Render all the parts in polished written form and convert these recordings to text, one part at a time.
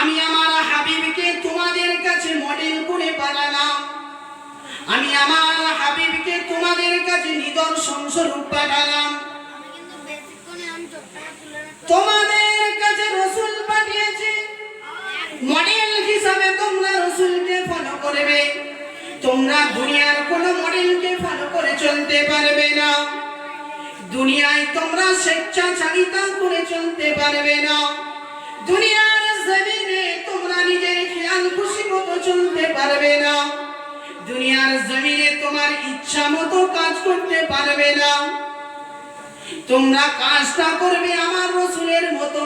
আমি আমার হাবিবকে তোমাদের কাছে মডেল করে পাঠালাম, আমি আমার হাবিবকে তোমাদের কাছে নিদর্শন স্বরূপ পাঠালাম। তোমাদের কাছে রাসূল পাঠিয়েছি, মডেল হিসাবে তোমরা রাসূলকে ফলো করবে। তোমরা দুনিয়ার কোনো মডেলকে ফলো করে চলতে পারবে না, দুনিয়ায় তোমরা স্বেচ্ছাচারিতা করে চলতে পারবে না, দুনিয়ার জমিনে তোমরা নিজের খেয়াল খুশি মতো চলতে পারবে না, দুনিয়ার জমিনে তোমার ইচ্ছা মতো কাজ করতে পারবে না। তোমরা কাজটা করবে আমার রাসূলের মতো,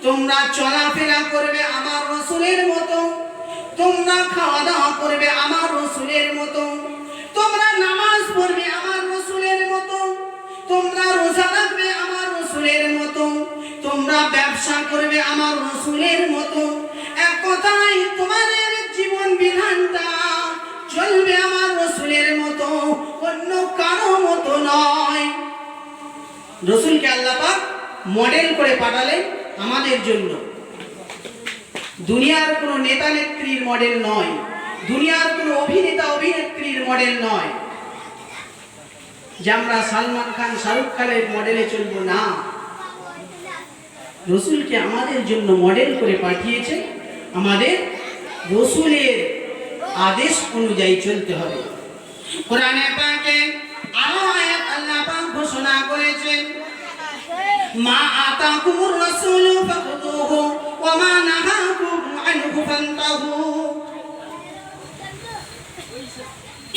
তোমরা চলাফেরা করবে আমার রাসূলের মতো, তোমরা খাওয়া দাওয়া করবে আমার রাসূলের মতো, তোমরা নামাজ পড়বে আমার রাসূলের মতো, তোমরা রোজা রাখবে আমার রাসূলের মতো, তোমরা ব্যবসা করবে আমার রাসূলের মতো। এক কথায় তোমাদের জীবন বিধানটা চলবে আমার রাসূলের মতো, অন্য কারো মতো নয়। রাসূলকে আল্লাহ পাক মডেল করে পাঠালেন আমাদের জন্য। দুনিয়ার কোনো নেতা নেত্রীর মডেল নয়, দুনিয়ার কোনো অভিনেতা অভিনেত্রীর মডেল নয়, যে আমরা সালমান খান শাহরুখ খানের মডেলে চলবো না। রাসূলকে আমাদের জন্য মডেল করে পাঠিয়েছে, আমাদের রাসূলের আদেশ অনুযায়ী চলতে হবে। কোরআনে পাকে আরো আয়াত আল্লাহ পাক ঘোষণা করেছেন, মা আতাকুমুর রাসূলু ফাখুযুহু ওয়া মা নাহাকুম আনহু ফান্তাহু।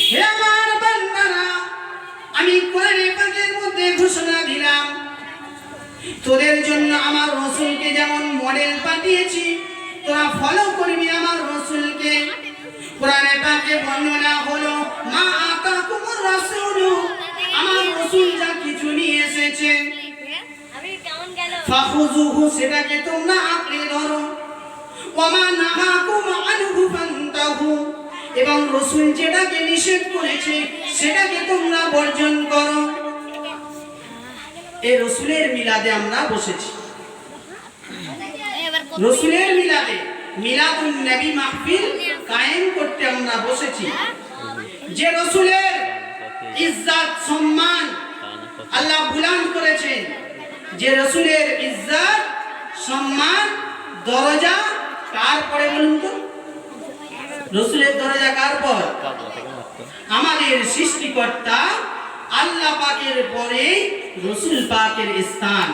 হে আমার বান্দারা, আমি কোরআনে পাকের মধ্যে ঘোষণা দিলাম, তোদের জন্য আমার রাসূলকে যেমন মডেল পাঠিয়েছি, তোরা ফলো করবি আমার রাসূলকে। কোরআনে পাকে বর্ণনা হলো, মা আতাকুমুর রাসূলু, আমার রাসূল যা কিছু নিয়ে এসেছে, ফাখুযুহু, সেটাকে তোমরা আঁকড়ে ধরো, ওয়া মা নাহাকুম আনহু ফান্তাহু, এবং রাসূল যেটাকে নিষেধ করেছে সেটাকে তোমরা বর্জন করো। এই রাসূলের মিলাদে আমরা বসেছি, রাসূলের মিলাদে মিলাদুন নবী মাহফিল কায়েম করতে আমরা বসেছি। যে রাসূলের ইজ্জত সম্মান আল্লাহ বুলন্দ করেছেন, যে রাসূলের ইজ্জত সম্মান দরজা কার পরে বলুন তো? রাসূলের দরজা কার পর? আমাদের সৃষ্টিকর্তা আল্লাহ পাকের পরে রাসূল পাকের স্থান।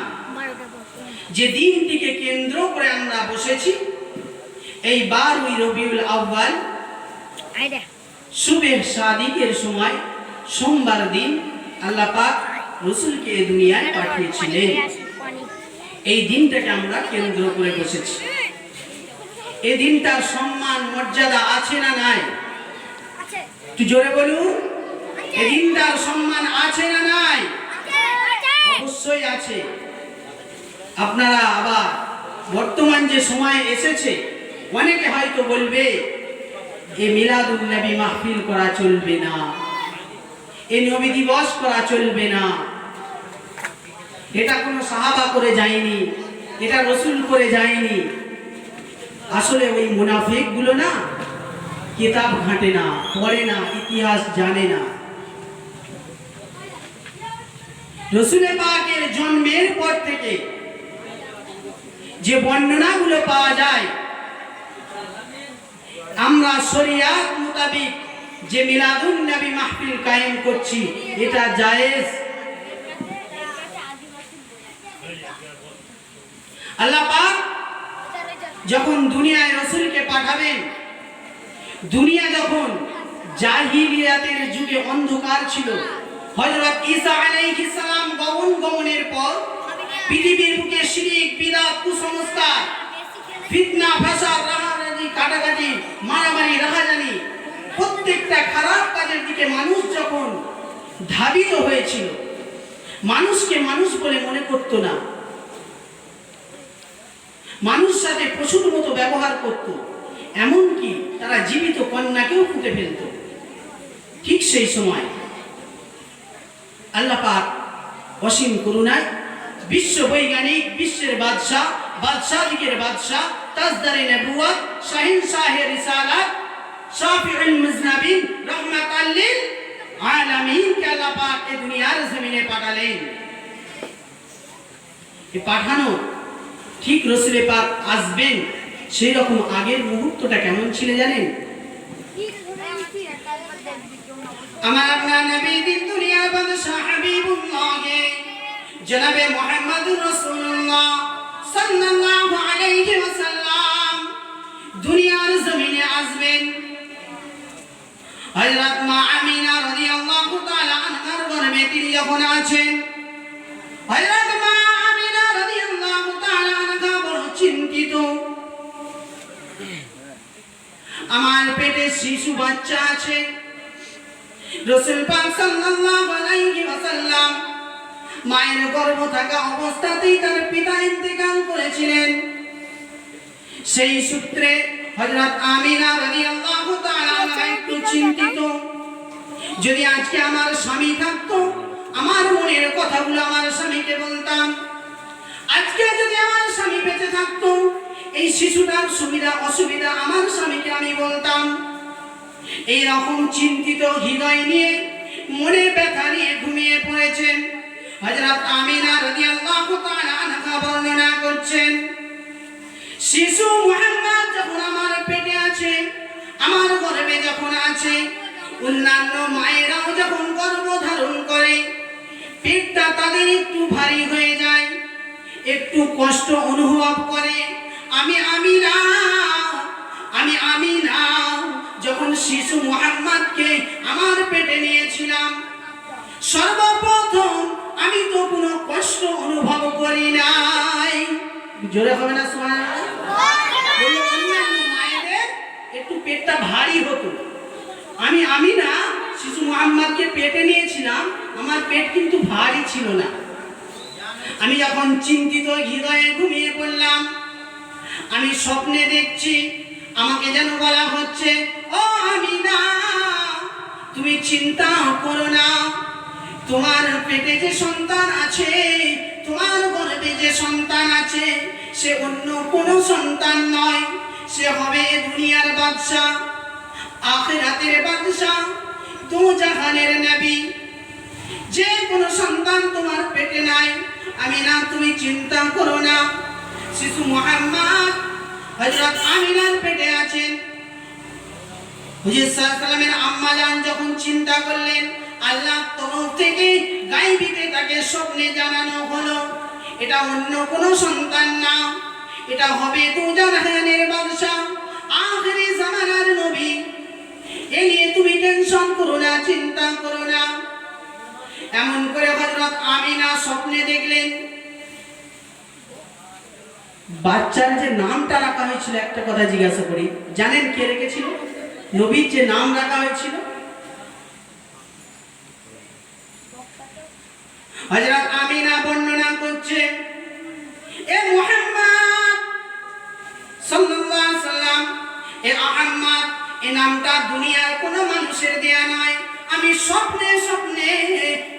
যে দিনটিকে কেন্দ্র করে আমরা বসেছি, এই 12 রবিউল আউয়াল সুবহ সাদিকের সময় সোমবার দিন আল্লাহ পাক রাসূলকে এই দুনিয়ায় পাঠিয়েছিলেন। এই দিনটাকে আমরা কেন্দ্র করে বসেছি। এই দিনটার সম্মান মর্যাদা আছে না নাই? একটু জোরে বলুন, এই দিনটার সম্মান আছে না নাই? অবশ্যই আছে। আপনারা আবার বর্তমান যে সময় এসেছে, অনেকে হয়তো বলবে এই মিলাদুন নবী মাহফিল করা চলবে না, এই নবী দিবস করা চলবে না, এটা কোনো সাহাবা করে যায়নি, এটা রাসূল করে যায়নি। আসলে ওই মুনাফিক গুলো না, কিতাব ঘাটে না, পড়ে না, ইতিহাস জানে না। রাসূল পাকের জন্মের পর থেকে যে বর্ণনাগুলো পাওয়া যায়, আমরা শরিয়াত মোতাবেক যে মিলাদুন নবী মাহফিল কায়েম করছি, এটা জায়েজ। আল্লাহ পাক যখন দুনিয়ায় রাসূলকে পাঠাবেন, দুনিয়া যখন জাহিলিয়াতের যুগে অন্ধকার ছিল, হযরত ঈসা আলাইহিস সালাম গমনের পর পৃথিবীর বুকে শিরক, বিদআত, কুসংস্কার, ফিতনা, ফাসাদ, রাহাজানি, কাটাকাটি, মারামারি, রাহাজানি, প্রত্যেকটা খারাপ কাজের দিকে মানুষ যখন ধাবিত হয়েছিল, মানুষকে মানুষ বলে মনে করত না, মানুষ সাথে পশুর মতো ব্যবহার করত, এমনকি তারা জীবিত কন্যাকেও পুঁতে ফেলত। ঠিক সেই সময় আল্লাহ পাক অসীম করুণায় বিশ্ব বৈজ্ঞানিক, বিশ্বের বাদশাহ, বাদশাহ দিকের বাদশাহ তাজদারে নবুয়ত, শাহিনশাহে রিসালাত, শাফিউল মুজনাবিন, রাহমাতাল লিল আলামিন কে আল্লাহ পাক এই দুনিয়ার জমিনে পাঠালেন। এই পাঠানো ঠিক রাসূল পাক আসবেন সেই রকম আগের মুহূর্তটা কেমন ছিল জানেন? আমার আপনার নবী দিন দুনিয়ার বাদশা হাবিবুল্লাহ জনাবে মুহাম্মদুর রাসূলুল্লাহ সাল্লাল্লাহু আলাইহি ওয়াসাল্লাম দুনিয়ার জমিনে আসবেন। হযরত মা আমিনা রাদিয়াল্লাহু তাআলা আনহার গর্ভে তিনি যখন আছেন, হযরত মা আমিনা রাদিয়াল্লাহু তাআলা আনহা বড় চিন্তিত। আমার পেটে শিশু বাচ্চা আছে। রাসূল পাক সাল্লাল্লাহু আলাইহি ওয়াসাল্লাম মায়ের গর্ভে থাকা অবস্থাতেই তার পিতা ইন্তেকাল করেছিলেন। সেই সূত্রে হযরত আমিনা রাদিয়াল্লাহু তাআলা আনহা একটু চিন্তিত, যদি আজকে আমার স্বামী থাকতো, আমার মনের কথাগুলো আমার স্বামীকে বলতাম। আজকে যদি আমার স্বামী বেঁচে থাকতো, এই শিশুটার সুবিধা অসুবিধা আমার স্বামীকে আমি বলতাম। এই রকম চিন্তিত হৃদয় নিয়ে, মনে ব্যথা নিয়ে ঘুমিয়ে পড়েছেন। হযরত আমিনা রাদিয়াল্লাহু তাআলা আনহা বর্ণনা করছেন, শিশু মুহাম্মদ যখন আমার পেটে আছে, আমার গর্ভে যখন আছে, অন্যান্য মায়েরাও যখন গর্ভ ধারণ করে, পেটটা তাদের একটু ভারী হয়ে যায়, একটু কষ্ট অনুভব করে। আমি আমিনা যখন শিশু মুহাম্মদকে আমার পেটে নিয়েছিলাম, সর্বপ্রথম আমি তো কোনো কষ্ট অনুভব করি নাই। জোরে হবে না সুবহানাল্লাহ? অন্যান্য মায়েদের একটু পেটটা ভারী হতো। আমি না শিশু মুহাম্মদকে পেটে নিয়েছিলাম, আমার পেট কিন্তু ভারী ছিল না। আমি যখন চিন্তিত হৃদয়ে ঘুমিয়ে পড়লাম, আমি স্বপ্নে দেখছি আমাকে যেন বলা হচ্ছে, ও আমিনা তুমি চিন্তা করো না, তোমার পেটে যে সন্তান আছে, তোমার গর্ভে যে সন্তান আছে, সে অন্য কোনো সন্তান নয়, সে হবে দুনিয়ার বাদশা, আখিরাতের বাদশা, দুজাহানের নবী। যে কোনো সন্তান তোমার পেটে নাই, আমিনা তুমি চিন্তা করো না। শিশু মুহাম্মদ হযরত আমিনার পেটে আছেন। হুজুর সাল্লাল্লাহু আলাইহি ওয়াসাল্লামের আম্মা জান যখন চিন্তা করলেন, আল্লাহর তরফ থেকে গায়বীতে তাকে স্বপ্নে জানানো হলো, এটা অন্য কোনো সন্তান না, এটা হবে দুজাহানের বাদশা, আখিরি জামানার নবী। এ নিয়ে তুমি টেনশন করো না, চিন্তা করো না। এমন করে হযরত আমিনা স্বপ্নে দেখলেন। বাচ্চার যে নামটা রাখা হয়েছিল, একটা কথা জিজ্ঞাসা করি, জানেন কে রেখেছিল? নবীর যে নাম রাখা হয়েছিল, হযরত আমিনা বর্ণনা করছে, এ মুহাম্মদ সাল্লাল্লাহু আলাইহি ওয়াসাল্লাম, এ আহমদ, এই নামটা দুনিয়ার কোনো মানুষের দেয়া নয়। আমি স্বপ্নে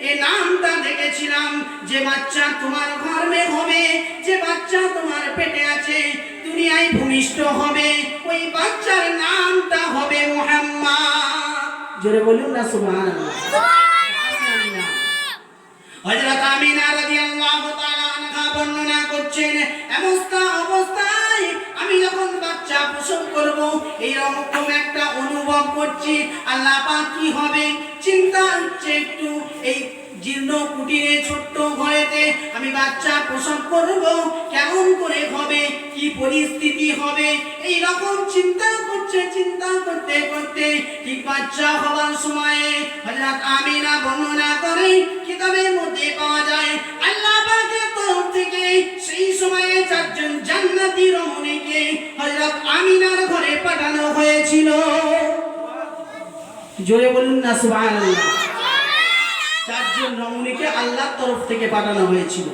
এই নামটা দেখেছিলাম। যে বাচ্চা তোমার গর্ভে হবে, যে বাচ্চা তোমার পেটে আছে, দুনিয়ায় ভূমিষ্ঠ হবে, ওই বাচ্চার নামটা হবে মুহাম্মদ। জোরে বলুন না সুবহানাল্লাহ। হযরত আমিনা রাদিয়াল্লাহু তাআলা আনহা বর্ণনা করছেন, অবস্থায় আমি যখন বাচ্চা প্রসব করব, এই রকম একটা অনুভব করছি, আল্লাহ পাক কি হবে চিন্তা হচ্ছে একটু। এই জীর্ণ কুটিরে ছোট্ট ঘরেতে আমি বাচ্চা প্রসব করব, কেমন করে হবে, কি পরিস্থিতি হবে, এই রকম চিন্তা করতে করতে ঠিক বাচ্চা হওয়ার সময়ে হযরত আমিনা বর্ণনা করে, কিতাবের মধ্যে পাওয়া যায়, আল্লাহ পাকের তরফ থেকে সেই সময়ে 4 জন জান্নাতি রমণীকে হযরত আমিনার ঘরে পাঠানো হয়েছিল। জোরে বলুন না সুবহানাল্লাহ। 4 জন রমণীকে আল্লাহর তরফ থেকে পাঠানো হয়েছিল।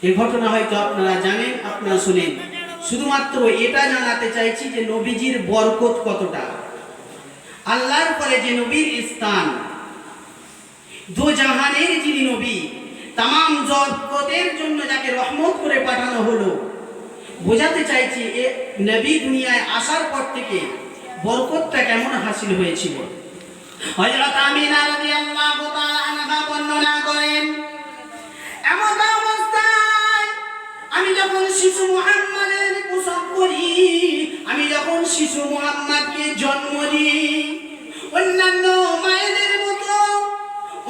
এই ঘটনা হয়তো আপনারা জানেন, আপনারা শুনেন। শুধুমাত্র এটা জানাতে চাইছি যে নবীজির বরকত কতটা, আল্লাহর পরে যে নবীর স্থান, দু জাহানের যিনি নবী, তামাম জগতের জন্য যাকে রহমত করে পাঠানো হলো, বোঝাতে চাইছি এ নবী দুনিয়ায় আসার পর থেকে বরকতটা কেমন হাসিল হয়েছিল। হযরত আমিনা রাদিয়াল্লাহু তাআলা আনহা বর্ণনা করেন, এমন অবস্থায় আমি যখন শিশু মুহাম্মাদের প্রসব করি, আমি যখন শিশু মুহাম্মাদকে জন্ম দিই, অন্যান্য মায়েদের মতো,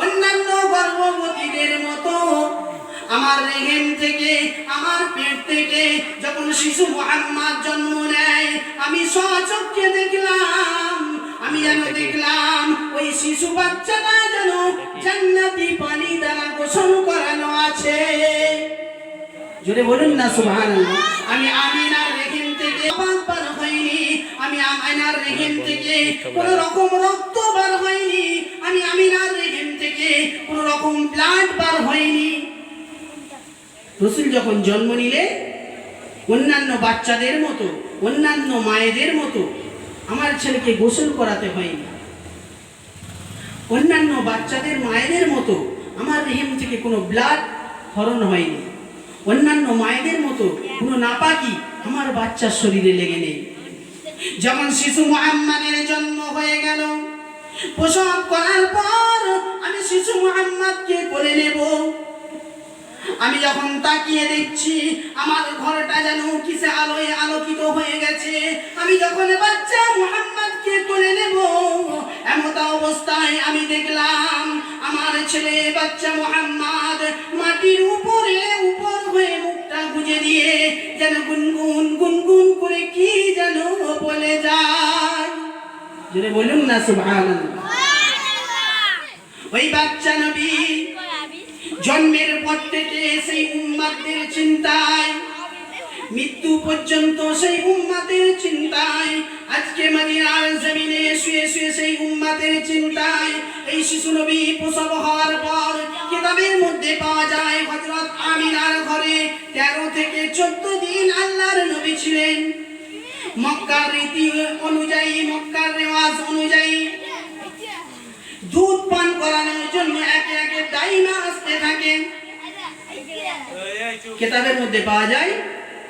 অন্যান্য গর্ভবতীদের মতো আমার রেহেম থেকে, আমার পেট থেকে যখন শিশু মুহাম্মদ জন্ম নেয়, আমি স্বচক্ষে দেখলাম, আমি যেন দেখলাম ওই শিশু বাচ্চাটা যেন জান্নাতি পানি দ্বারা গোসল করানো আছে। জোরে বলুন না সুবহানাল্লাহ। আমি আমিনার রেহেম থেকে পাক বার হয়নি, আমি আমিনার রেহেম থেকে কোন রকম রক্ত বার হয়নি, আমি আমিনার রেহেম থেকে কোন রকম ব্লাড বার হয়নি। রাসূল যখন জন্ম নিলেন, অন্যান্য বাচ্চাদের মতো, অন্যান্য মায়েদের মতো আমার ছেলেকে গোসল করাতে হয়নি। অন্যান্য বাচ্চাদের মায়েদের মতো আমার রেহেম থেকে কোনো ব্লাড ক্ষরণ হয়নি। অন্যান্য মায়েদের মতো কোনো নাপাকি আমার বাচ্চার শরীরে লেগে নেই। যেমন শিশু মুহাম্মাদের জন্ম হয়ে গেল, প্রসব করার পর আমি শিশু মুহাম্মাদকে কোলে নেব। আমি যখন তাকিয়ে দেখছি আমার ঘরটা যেন কিসে আলোয় আলোকিত হয়ে গেছে। আমি যখন বাচ্চা মুহাম্মাদকে কোলে নেব, এমত অবস্থায় আমি দেখলাম আমার ছেলে বাচ্চা মুহাম্মাদ মাটির উপরে উপর হয়ে মুখটা গুজে দিয়ে যেন গুনগুন গুনগুন করে কি যেন বলে যায়। জোরে বলুন না সুবহানাল্লাহ। ওই বাচ্চা নবী জন্মের পর থেকে সেই উম্মতের চিন্তায়, মৃত্যু পর্যন্ত সেই উম্মতের চিন্তায়, আজকে মদিনার জমিনে শুয়ে শুয়ে সেই উম্মতের চিন্তায় এই শিশু নবী প্রসব হওয়ার পর কিতাবের মধ্যে পাওয়া যায় হযরত আমিনার ঘরে 13 থেকে 14 দিন আল্লাহর নবী ছিলেন। মক্কার রীতি অনুযায়ী, মক্কার রেওয়াজ অনুযায়ী দুধ পান করানোর জন্য একে একে দাইমা আসতে থাকে। কিতাবের মধ্যে পাওয়া যায়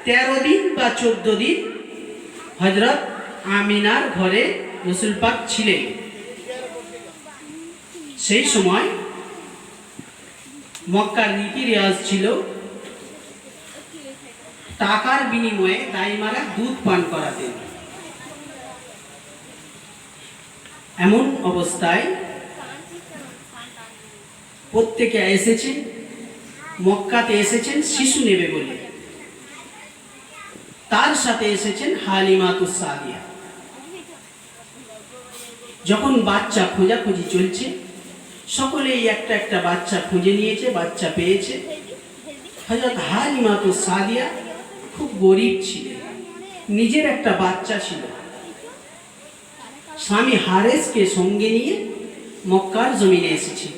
13 দিন বা 14 দিন হযরত আমিনার ঘরে রাসূল পাক ছিলেন। সেই সময় মক্কার রীতি রেওয়াজ ছিল টাকার বিনিময়ে দাইমারা দুধ পান করাতেন। এমন অবস্থায় প্রত্যেকে এসেছেন, মক্কাতে এসেছেন শিশু নেবে বলে। তার সাথে এসেছেন হালিমাতুস সাদিয়া। যখন বাচ্চা খোঁজাখুঁজি চলছে, সকলেই একটা একটা বাচ্চা খুঁজে নিয়েছে, বাচ্চা পেয়েছে। হযরত হালিমাতুস সাদিয়া খুব গরিব ছিলেন, নিজের একটা বাচ্চা ছিল। স্বামী হারেসকে সঙ্গে নিয়ে মক্কার জমিনে এসেছে।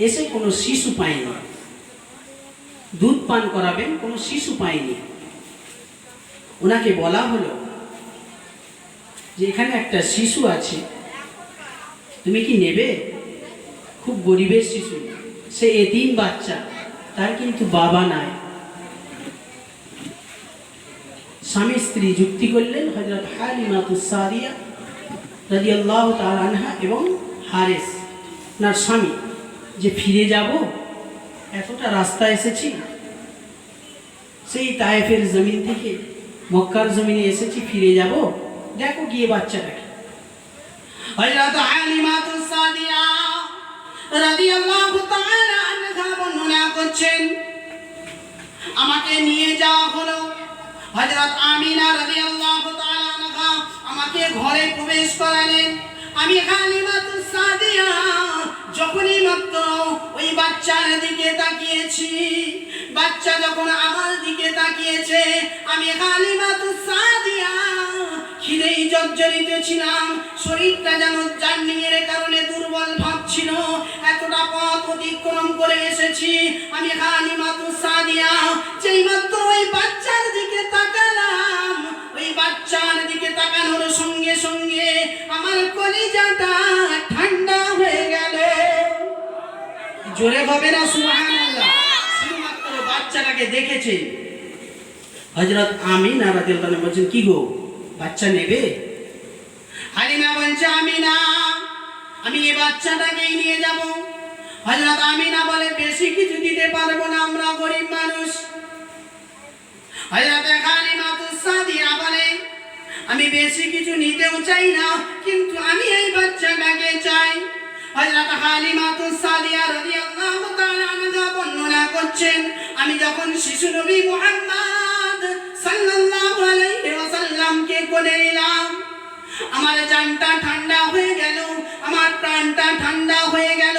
এসে কোনো শিশু পায়নি, দুধ পান করাবেন, কোনো শিশু পায়নি। ওনাকে বলা হলো যে এখানে একটা শিশু আছে, তুমি কি নেবে? খুব গরিবের শিশু, সে এতিম বাচ্চা, তার কিন্তু বাবা নাই। স্বামী স্ত্রী যুক্তি করলেন, হযরত হালিমাতুস সাদিয়া রাদিয়াল্লাহু তাআলা আনহা এবং হারেস ওনার স্বামী, যে ফিরে যাব, এতটা রাস্তা এসেছি, সেই তায়েফের জমিন থেকে মক্কার জমিনে এসেছি, ফিরে যাব, দেখো গিয়ে বাচ্চাটাকে। হযরত হালিমাতুস সাদিয়া রাদিয়াল্লাহু তাআলা আনহা বর্ণনা করছেন, আমাকে নিয়ে যাওয়া হলো। হযরত আমিনা রাদিয়াল্লাহু তাআলা আনহা আমাকে ঘরে প্রবেশ করালেন। আমি হালিমাতুস সাদিয়া যখনই মাত্র ওই বাচ্চার দিকে তাকিয়েছি, বাচ্চা যখন আমার দিকে তাকিয়েছে, আমি হালিমাতুস সাদিয়া খিদেই জর্জরিত ছিলাম। শরীরটা যেন জার্নিংয়ের কারণে দুর্বল ভাব ছিল। এতটা পথ অতিক্রম করে এসেছি। আমি হালিমাতুস সাদিয়া যেই মাত্র ওই বাচ্চার দিকে তাকালাম, ওই বাচ্চার দিকে তাকানোর সঙ্গে সঙ্গে আমার কলিজাটা ঠান্ডা হয়ে গেল। জোরে হবে না সুবহানাল্লাহ। শুধুমাত্র বাচ্চাটাকে দেখেছে। হযরত আমিনা রাদিয়াল্লাহু আনহা বলছেন, কি গো, বাচ্চা নেবে? হালিমা বলছে, আমিনা, আমি এই বাচ্চাটাকেই নিয়ে যাব। হযরত আমিনা বলে, বেশি কিছু দিতে পারবো না, আমরা গরিব মানুষ। হযরত হালিমাতুস সাদিয়া বলে, আমি বেশি কিছু নিতেও চাই না, কিন্তু আমি এই বাচ্চাটাকে চাই। হযরত হালিমাতুস সাদিয়া রাদিয়াল্লাহু তাআলা আনহা বর্ণনা করছেন, আমি যখন শিশু নবী মুহাম্মদ সাল্লাল্লাহু আলাইহি ওয়াসাল্লামকে কোলে নিলাম, আমার জানটা ঠান্ডা হয়ে গেল, আমার প্রাণটা ঠান্ডা হয়ে গেল।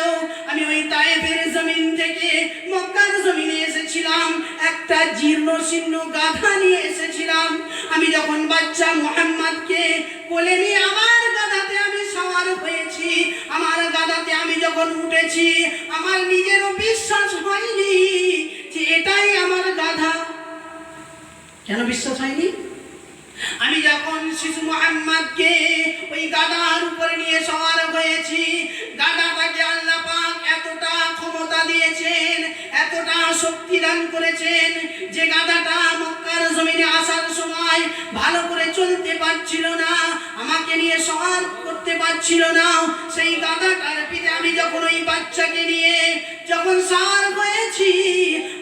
আমি ওই তায়েফের জমিন থেকে মক্কার জমিনে এসেছিলাম, একটা জীর্ণ শীর্ণ গাধা নিয়ে এসেছিলাম। আমি যখন বাচ্চা মুহাম্মদকে কোলে নিয়ে আমার গাধাতে আমি সওয়ার হয়েছি, আমার গাধাতে আমি যখন উঠেছি, আমার নিজেরও বিশ্বাস হয়নি যে এটাই আমার গাধা। কেন বিশ্বাস হয়নি? আমি যখন শিশু মুহাম্মদকে ওই গাধার উপরে নিয়ে সওয়ার হয়েছি, গাধাটাকে আল্লাহ পাক এতটা ক্ষমতা দিয়েছেন, এতটা শক্তি দান করেছেন যে গাধাটা মক্কার জমিনে আসার সময় ভালো করে চলতে পারছিল না, আমাকে নিয়ে সওয়ার করতে পারছিল না। সেই গাধাটার পিঠে আমি যখন ওই বাচ্চাকে নিয়ে যখন সওয়ার হয়েছি,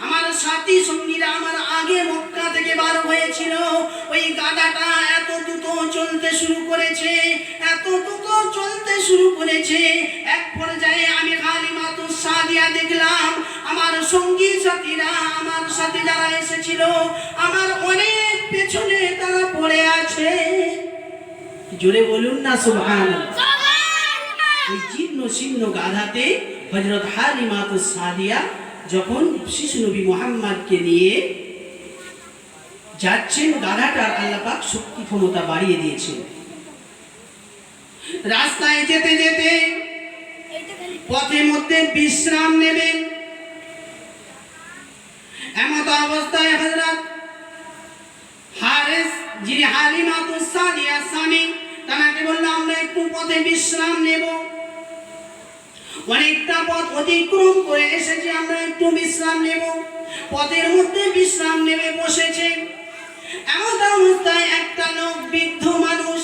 আমার সাথী সঙ্গীরা আমার আগে মক্কা থেকে বার হয়েছিল। ওই গাধাটা এত দ্রুত চলতে শুরু করেছে, এত দ্রুত চলতে শুরু করেছে, এক পর্যায়ে আমি হালিমাতুস সাদিয়া দেখলাম আমার সঙ্গী সাথীরা, আমার সাথে যারা এসেছিল, আমার অনেক পেছনে তারা পড়ে আছে। জোরে বলুন না সুবহানাল্লাহ। ওই জীর্ণ শীর্ণ গাধাতে হযরত হালিমাতুস সাদিয়া যখন শিশু নবী মুহাম্মদকে নিয়ে যাচ্ছেন, গাধাটার আল্লাহ পাক শক্তি ক্ষমতা বাড়িয়ে দিয়েছেন। রাস্তায় যেতে যেতে পথে মধ্যে বিশ্রাম নেবেন, এমত অবস্থায় হযরত হারিস, যিনি হালিমাতুস সাদিয়ার স্বামী, তাকে বললাম আমরা একটু পথে বিশ্রাম নেব, অনেকটা পথ অতিক্রম করে এসেছি, আমরা একটু বিশ্রাম নেব। পথের মধ্যে বিশ্রাম নেবে বসেছে, এমন অবস্থায় একটা লোক, বৃদ্ধ মানুষ,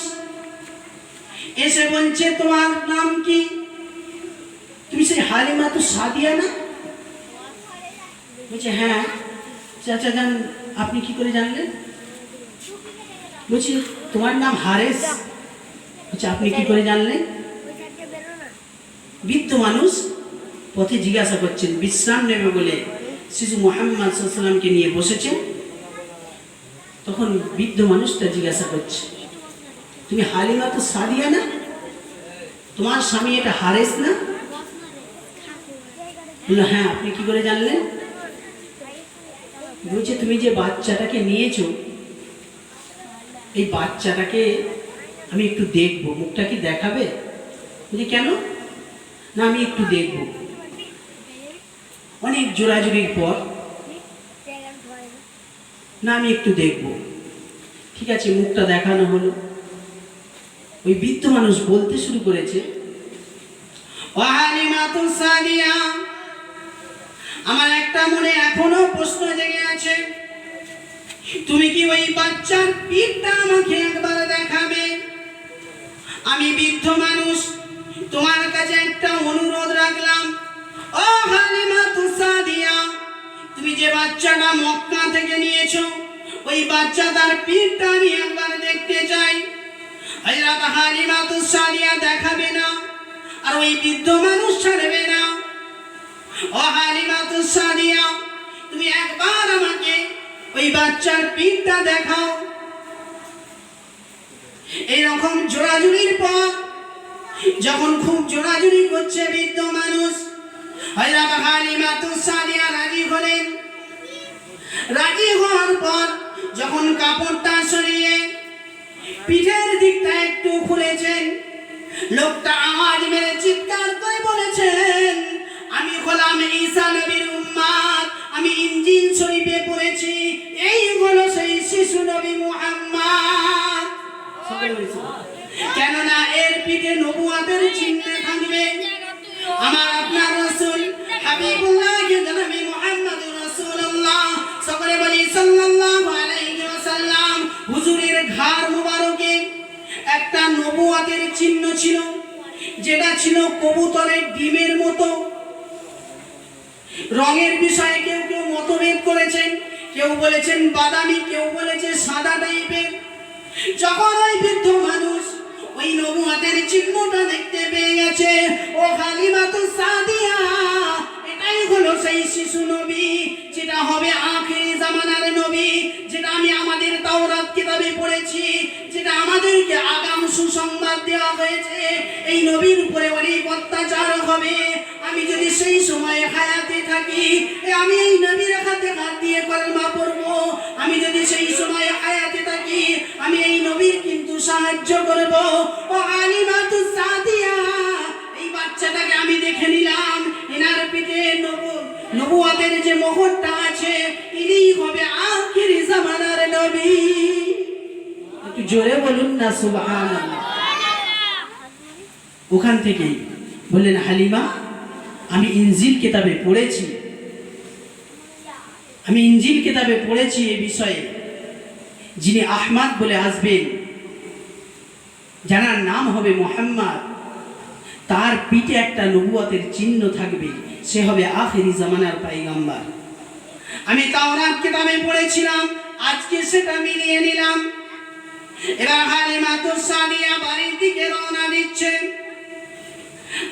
এসে বলছে, তোমার নাম কি? তুমি সেই হালিমাতুস সাদিয়া না? বলছে, হ্যাঁ। চাচা যান, আপনি কি করে জানলেন? বলছি, তোমার নাম হারেস। বলছে, আপনি কি করে জানলেন? বৃদ্ধ মানুষ পথে জিজ্ঞাসা করছেন, বিশ্রাম নেবে বলে শিশু মুহাম্মদ সাল্লাল্লাহু আলাইহি ওয়াসাল্লামকে নিয়ে বসেছেন। তখন বৃদ্ধ মানুষটা জিজ্ঞাসা করছে, তুমি হালিমাতুস সাদিয়া না? তোমার স্বামী এটা হারেস না? বলল, হ্যাঁ। আপনি কি করে জানলেন? বলছে, তুমি যে বাচ্চাটাকে নিয়েছো, এই বাচ্চাটাকে আমি একটু দেখবো, মুখটা কি দেখাবে? বলছে, কেন? না, আমি একটু দেখব। অনেক জোরাজুরির পর, না আমি একটু দেখব। ঠিক আছে, মুখটা দেখানো হলো। ওই বৃদ্ধ মানুষ বলতে শুরু করেছে, ও হালিমাতুস সাদিয়া, আমার একটা মনে এখনো প্রশ্ন জেগে আছে, তুমি কি ওই বাচ্চার পিঠটা আমাকে একবার দেখাবে? আমি বৃদ্ধ মানুষ, তোমার কাছে একটা অনুরোধ রাখলাম, ও হালিমাতুস সাদিয়া, তুমি যে বাচ্চাটা মক্কা থেকে নিয়েছো, ওই বাচ্চাটার পিঠটা আমি একবার দেখতে চাই। হযরত হালিমাতুস সাদিয়া দেখাবে না, আর ওই বৃদ্ধ মানুষ ছাড়বে না। ও হালিমাতুস সাদিয়া, তুমি একবার আমাকে ওই বাচ্চার পিঠটা দেখাও। এইরকম জোরাজুরির পর, যখন খুব জোরাজুরি করছে বৃদ্ধ মানুষ, হযরত হালিমাতুস সাদিয়া রাজি হলেন। রাজি হওয়ার পর যখন কাপড়টা সরিয়ে পিঠের দিকটা একটু খুলেছেন, লোকটা আওয়াজ মেরে চিৎকার করে বলেছেন, আমি হলাম ঈসা নবীর উম্মত, আমি ইনজিল শরীফে পড়েছি, এই হলো সেই শিশু নবী মুহাম্মদ। কেননা এর পিঠে নবুয়তের চিহ্ন থাকবে। আমার আপনার রাসূল হাবিবুল্লাহ নবী মুহাম্মদুর রাসূলুল্লাহ, সকলে বলি সাল্লাল্লাহু আলাইহি একটা নবুয়াতের চিহ্ন ছিল, যেটা ছিল কবুতরের ডিমের মতো। রঙের বিষয়ে কেউ কেউ মতভেদ করেছেন, কেউ বলেছেন বাদামি, কেউ বলেছে সাদা টাইপের। যখন ওই বৃদ্ধ মানুষ ওই নবুয়াতের চিহ্নটা দেখতে পেয়ে গেছে, ও হালিমাতুস সাদিয়া, এটাই হলো সেই শিশু নবী, যেটা হবে আখিরি জামানার নবী, যেটা আমি আমাদের তাওরাত কিতাবে পড়েছি, যেটা আমাদেরকে আগাম সুসংবাদ দেওয়া হয়েছে। এই নবীর উপরে অনেক অত্যাচার হবে। আমি যদি সেই সময়ে হায়াতে থাকি, আমি এই নবীর হাতে হাত দিয়ে কলমা পড়বো। আমি যদি সেই সময়ে হায়াতে থাকি, আমি এই নবীর কিন্তু সাহায্য করব। ও হালিমাতুস সাদিয়া, এই বাচ্চাটাকে আমি দেখে নিলাম, এনার পিঠে নবুয়াতের যে মোহরটা আছে, ইনিই হবে আখিরি জামানার নবী। একটু জোরে বলুন না সুবহানাল্লাহ। ওখান থেকে বললেন, হালিমা, আমি ইনজিল কিতাবে পড়েছি, আমি ইনজিল কিতাবে পড়েছি এই বিষয়ে, যিনি আহমদ বলে আসবেন, যার নাম হবে মুহাম্মদ, তার পিঠে একটা নবুয়াতের চিহ্ন থাকবে, সে হবে আখিরি জামানার পয়গম্বর। আমি তাওরাত কিতাবে পড়েছিলাম, আজকে সেটা মিলিয়ে নিলাম। এবার হালিমাতুস সাদিয়া বাড়ির দিকে রওনা দিচ্ছেন।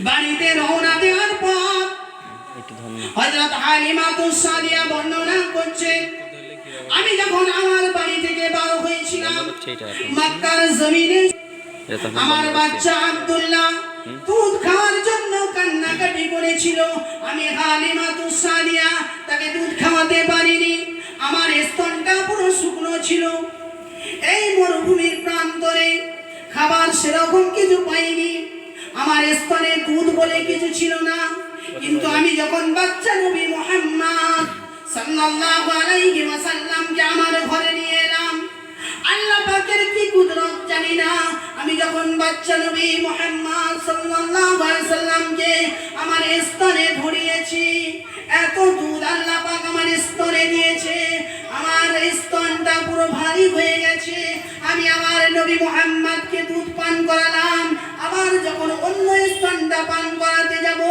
বাড়িতে রওনা দেওয়ার পর হযরত হালিমাতুস সাদিয়া বর্ণনা করছেন, আমি যখন আমার বাড়ি থেকে বার হয়েছিলাম মক্কার জমিনে, আমার বাচ্চা আব্দুল্লাহ দুধ খাওয়ার জন্য কান্নাকাটি করেছিল। আমি হালিমাতুস সাদিয়া তাকে দুধ খাওয়াতে পারিনি, আমার স্তনটা পুরো শুকনো ছিল। এই মরুভূমির প্রান্তরে খাবার সেরকম কিছু পাইনি, আমার স্তনে দুধ বলে কিছু ছিল না। কিন্তু আমি যখন বাচ্চা নবী মুহাম্মদ সাল্লাল্লাহু আলাইহি ওয়াসাল্লামকে আমার ঘরে নিয়ে এলাম, আল্লাহ পাকের কি কুদরত জানি না, আমি যখন বাচ্চা নবী মুহাম্মদ সাল্লাল্লাহু আলাইহি ওয়াসাল্লামকে আমার স্তনে ধরিয়েছি, এত দুধ আল্লাহ পাক আমার স্তনে দিয়েছে, আমার স্তনটা পুরো ভারী হয়ে গেছে। আমি আমার নবী মুহাম্মদকে দুধ পান করালাম, আবার যখন অন্য স্তনটা পান করাতে যাব,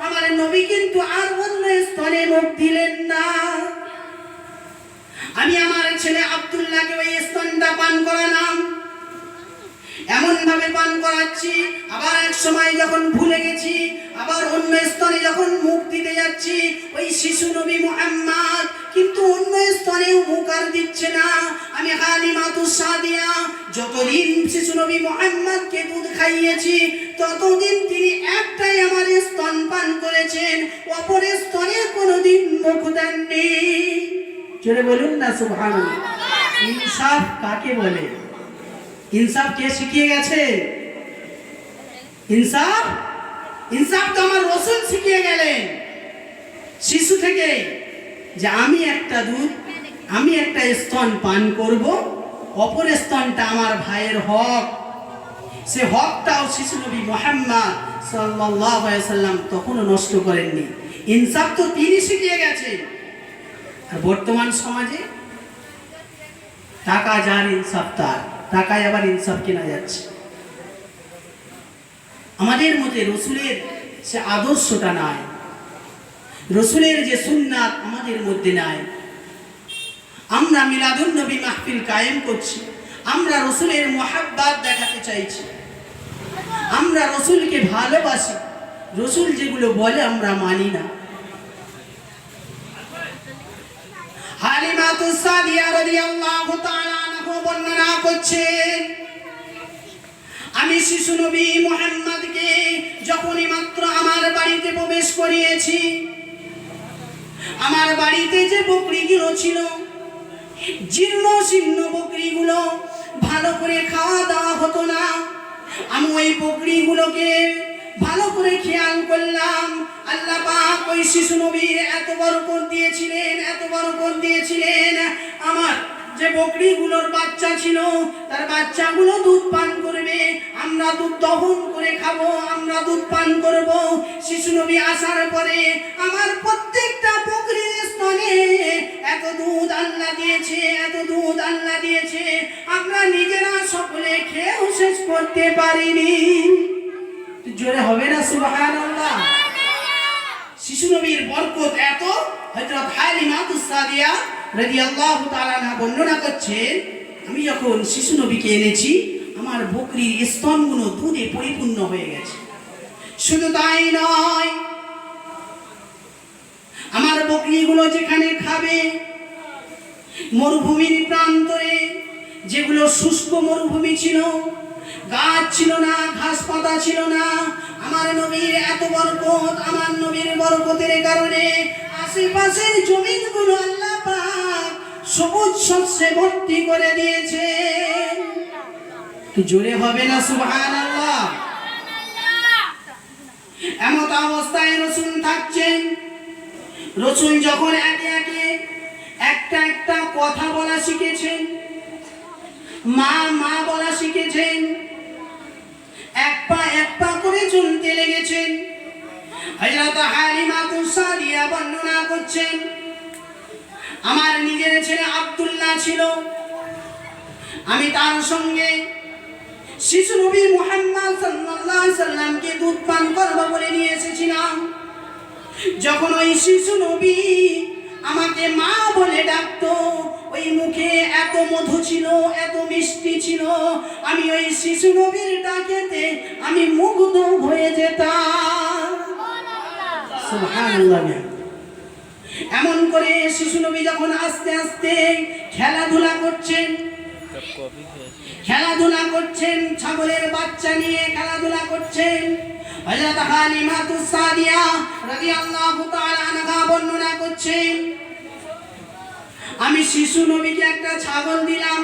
আমার নবী কিন্তু আর অন্য স্তনে মুখ দিলেন না। আমি আমার ছেলে আব্দুল্লাহকে ওই স্তনটা পান করালাম, এমন ভাবে পান করাচ্ছি, আবার এক সময় যখন ভুলে গেছি, আবার অন্য স্তনে যখন মুখ দিতে যাচ্ছি, ওই শিশু নবী মুহাম্মদ কিন্তু অন্য স্তনেও মুখ আর দিচ্ছে না। আমি হালিমাতুস সাদিয়া যতদিন শিশু নবী মুহাম্মদকে দুধ খাইয়েছি, ততদিন তিনি একটাই আমার স্তন পান করেছেন, অপর স্তনে কোনোদিন মুখ দেননি। জোরে বলুন না সুবহানাল্লাহ। ইনসাফ কাকে বলে? ইনসাফ কে শিখিয়ে গেছে? ইনসাফ ইনসাফ তো আমার রাসূল শিখিয়ে গেলেন শিশু থেকে, যে আমি একটা দুধ, আমি একটা স্তন পান করব, অপর স্তনটা আমার ভাইয়ের হক। সে হকটাও শিশু নবী মুহাম্মদ সাল্লাল্লাহু আলাইহি ওয়াসাল্লাম তখনও নষ্ট করেননি। ইনসাফ তো তিনি শিখিয়ে গেছেন। আর বর্তমান সমাজে টাকা যার, ইনসাফ তার, টাকায় আবার ইনসাফ কেনা যাচ্ছে। আমাদের মধ্যে রসুলের সে আদর্শটা নাই, রসুলের যে সুন্নাত আমাদের মধ্যে নাই। আমরা মিলাদুন নবী মাহফিল কায়েম করছি, আমরা রসুলের মুহাব্বত দেখাতে চাইছি, আমরা রসুলকে ভালোবাসি, রসুল যেগুলো বলে আমরা মানি না। হালিমাতুস সাদিয়া রাদিয়াল্লাহু তাআলা আনহা বর্ণনা করছেন, আমি শিশু নবী মুহাম্মদকে যখনই মাত্র আমার বাড়িতে প্রবেশ করিয়েছি, আমার বাড়িতে যে বকরিগুলো ছিল, জীর্ণ শীর্ণ বকরিগুলো, ভালো করে খাওয়া দাওয়া হতো না। আমি ওই বকরিগুলোকে ভালো করে খেয়াল করলাম। আল্লাহ পাক ওই শিশু নবীর এত বরকত দিয়েছিলেন, এত বরকত দিয়েছিলেন। আমার যে বকরিগুলোর বাচ্চা ছিল, তার বাচ্চাগুলো দুধ পান করবে, আমরা দুধ দহন করে খাবো, আমরা দুধ পান করব। শিশু নবী আসার পরে আমার প্রত্যেকটা বকরির স্তনে এত দুধ আল্লাহ দিয়েছে, এত দুধ আল্লাহ দিয়েছে, আমরা নিজেরা সকলে খেয়েও শেষ করতে পারিনি। জোরে হবে না সুবহানাল্লাহ? শিশু নবীর বরকত এত, হযরত হালিমাতুস সাদিয়া রাদিয়াল্লাহু তাআলা আনহা বর্ণনা করছেন, আমি যখন শিশু নবীকে এনেছি আমার বকরির স্তনগুলো দুধে পরিপূর্ণ হয়ে গেছে। শুধু তাই নয়, আমার বকরিগুলো যেখানে খাবে, মরুভূমির প্রান্তরে যেগুলো শুষ্ক মরুভূমি ছিল, গাছ ছিল না, ঘাস পাতা ছিল না, আমার নবীর এত বরকত, আমার নবীর বরকতের কারণে আশেপাশের জমিনগুলো আল্লাহ পাক সবুজ শস্যে ভর্তি করে দিয়েছে। জোরে হবে না সুবহানাল্লাহ? এমত অবস্থায় রাসূল থাকছেন। রাসূল যখন একে একে একটা একটা কথা বলা শিখেছেন, মা মা বলা শিখেছেন, এক পা করে চলতে লেগেছেন। হযরত হালিমাতুস সাদিয়া বর্ণনা করছেন, আমার নিজের ছেলে আব্দুল্লাহ ছিল, আমি তার সঙ্গে শিশু নবী মুহাম্মদ সাল্লাল্লাহু আলাইহি সাল্লামকে দুধ পান করবো বলে নিয়ে এসেছিলাম। যখন ওই শিশু নবী আমাকে মা বলে ডাকতো, ওই মুখে এত মধু ছিল, এত মিষ্টি ছিল, আমি ওই শিশু নবীর ডাকেতে আমি মুগ্ধ হয়ে যেতাম। সুবহানাল্লাহ। এমন করে শিশু নবী যখন আস্তে আস্তে খেলাধুলা করছেন, ছাগলের বাচ্চা নিয়ে খেলাধুলা করছেন, হযরত হালিমাতুস সাদিয়া রাদিয়াল্লাহু তাআলা আনহা বর্ণনা করছেন, আমি শিশু নবীকে একটা ছাগল দিলাম,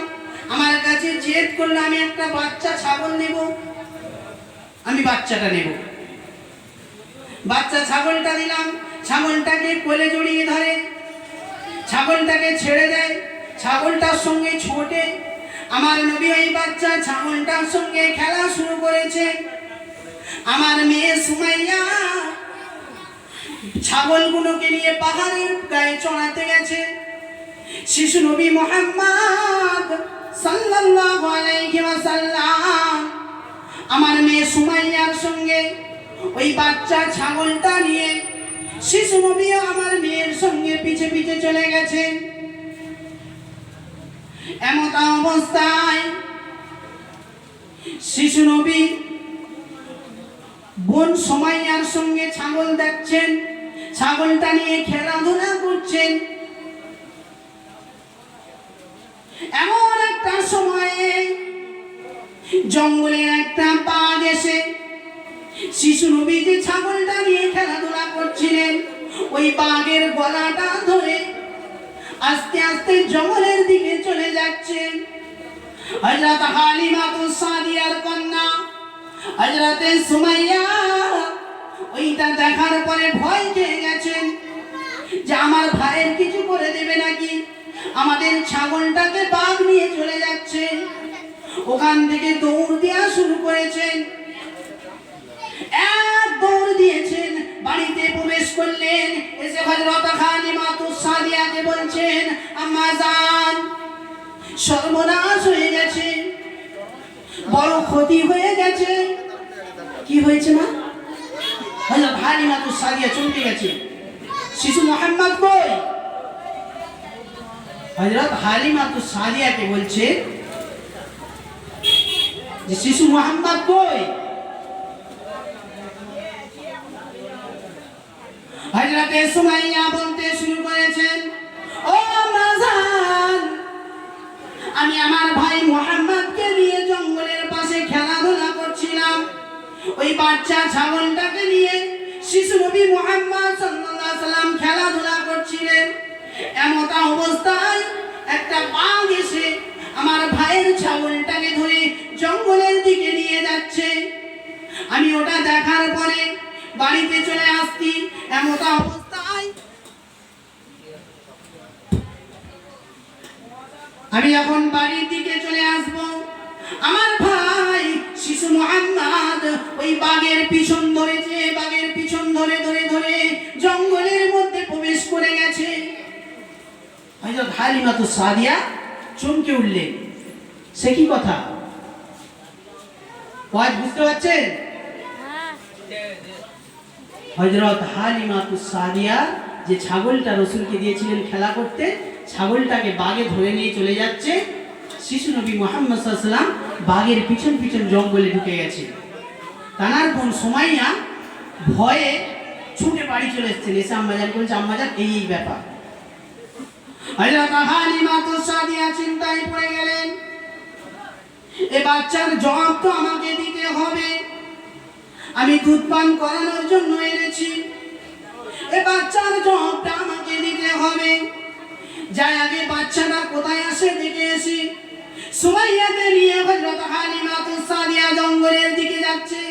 আমার কাছে জেদ করলো আমি একটা বাচ্চা ছাগল নেব, আমি বাচ্চাটা নেব। বাচ্চা ছাগলটা দিলাম, ছাগলটাকে কোলে জড়িয়ে ধরে, ছাগলটাকে ছেড়ে দেয়, ছাগলটার সঙ্গে ছোটে। আমার নবী ওই বাচ্চা ছাগলটার সঙ্গে খেলা শুরু করেছে। আমার মেয়ে সুমাইয়া ছাগলগুলোকে নিয়ে পাহাড়ের গায়ে চড়াতে গেছে। শিশু নবী মুহাম্মদ সাল্লাল্লাহু আলাইহি ওয়াসাল্লাম আমার মেয়ে সুমাইয়ার সঙ্গে ওই বাচ্চা ছাগলটা নিয়ে শিশু নবী আমার মেয়ের সঙ্গে পিছে পিছে চলে গেছেন। এমত অবস্থায় শিশু নবী বোন সুমাইয়ার সঙ্গে ছাগল দেখছেন, ছাগলটা নিয়ে খেলাধুলা করছেন। এমন একটা সময়ে জঙ্গলের একটা বাঘ এসে শিশু নবী যে ছাগলটা নিয়ে খেলাধুলা করছিলেন, ওই বাঘের গলাটা ধরে আস্তে আস্তে জঙ্গলের দিকে চলে যাচ্ছেন। হযরত হালিমাতুস সাদিয়ার কন্যা হযরত সুমাইয়া ওইটা দেখার পরে ভয় পেয়ে গেছেন যে আমার ভাইয়ের কিছু করে দেবে নাকি, আমাদের ছাগলটাকে বাঘ নিয়ে চলে যাচ্ছে। ওখান থেকে দৌড় দেওয়া শুরু করেছেন, এক দৌড় দিয়েছেন, বাড়িতে প্রবেশ করলেন। এসে হযরত হালিমাতুস সাদিয়াকে বলছেন, আম্মা জান, সর্বনাশ হয়ে গেছে, বড় ক্ষতি হয়ে গেছে। কি হয়েছে মা? হযরত হালিমাতুস সাদিয়া চমকে গেছে, শিশু মুহাম্মদ কই? হযরত হালিমাতুস সাদিয়াকে বলছে যে শিশু মুহাম্মদ কই? হযরত সুমাইয়া বলতে শুরু করেছেন, ও আম্মা জান, আমি আমার ভাই মুহাম্মদকে নিয়ে জঙ্গলের পাশে খেলাধুলা করছিলাম। ওই বাচ্চা ছাগলটাকে নিয়ে শিশু নবী মুহাম্মদ সাল্লাল্লাহু আলাইহি সাল্লাম খেলাধুলা করছিলেন। এমত অবস্থায় একটা বাঘ এসে আমার ভাইয়ের ছাগলটাকে ধরে জঙ্গলের দিকে নিয়ে যাচ্ছে। আমি ওটা দেখার পরে বাড়িতে চলে আসছি। এমত অবস্থায় আমি যখন বাড়ির দিকে চলে আসব, আমার ভাই শিশু মুহাম্মদ ওই বাঘের পিছন ধরেছে, বাঘের পিছন ধরে ধরে ধরে জঙ্গলের মধ্যে প্রবেশ করে গেছে। হযরত হালিমাতুস সাদিয়া চমকে উঠলেন। সে কি কথা? ওয়াজ বুঝতে পারছেন? হযরত হালিমাতুস সাদিয়া যে ছাগলটা রাসূলকে দিয়েছিলেন খেলা করতে, ছাগলটাকে বাঘে ধরে নিয়ে চলে যাচ্ছে। শিশু নবী মুহাম্মদ সাল্লাল্লাহু আলাইহি ওয়াসাল্লাম বাঘের পিছন পিছন জঙ্গলে ঢুকে গেছে। তানার বোন সুমাইয়া ভয়ে ছুটে বাড়ি চলে এসেছেন। এসে আম্মাজান বলছে, আম্মাজান এই ব্যাপার। হযরত হালিমাতুস সাদিয়া চিন্তায় পড়ে গেলেন, এ বাচ্চার জবাব তো আমাকে দিতে হবে। আমি দুধ পান করানোর জন্য এনেছি, এ বাচ্চার জবাবটা আমাকে দিতে হবে। যাই আগে বাচ্চাটা কোথায় আসে দেখে আসি। সুমাইয়াকে নিয়ে হযরত হালিমাতুস সাদিয়া জঙ্গলের দিকে যাচ্ছে।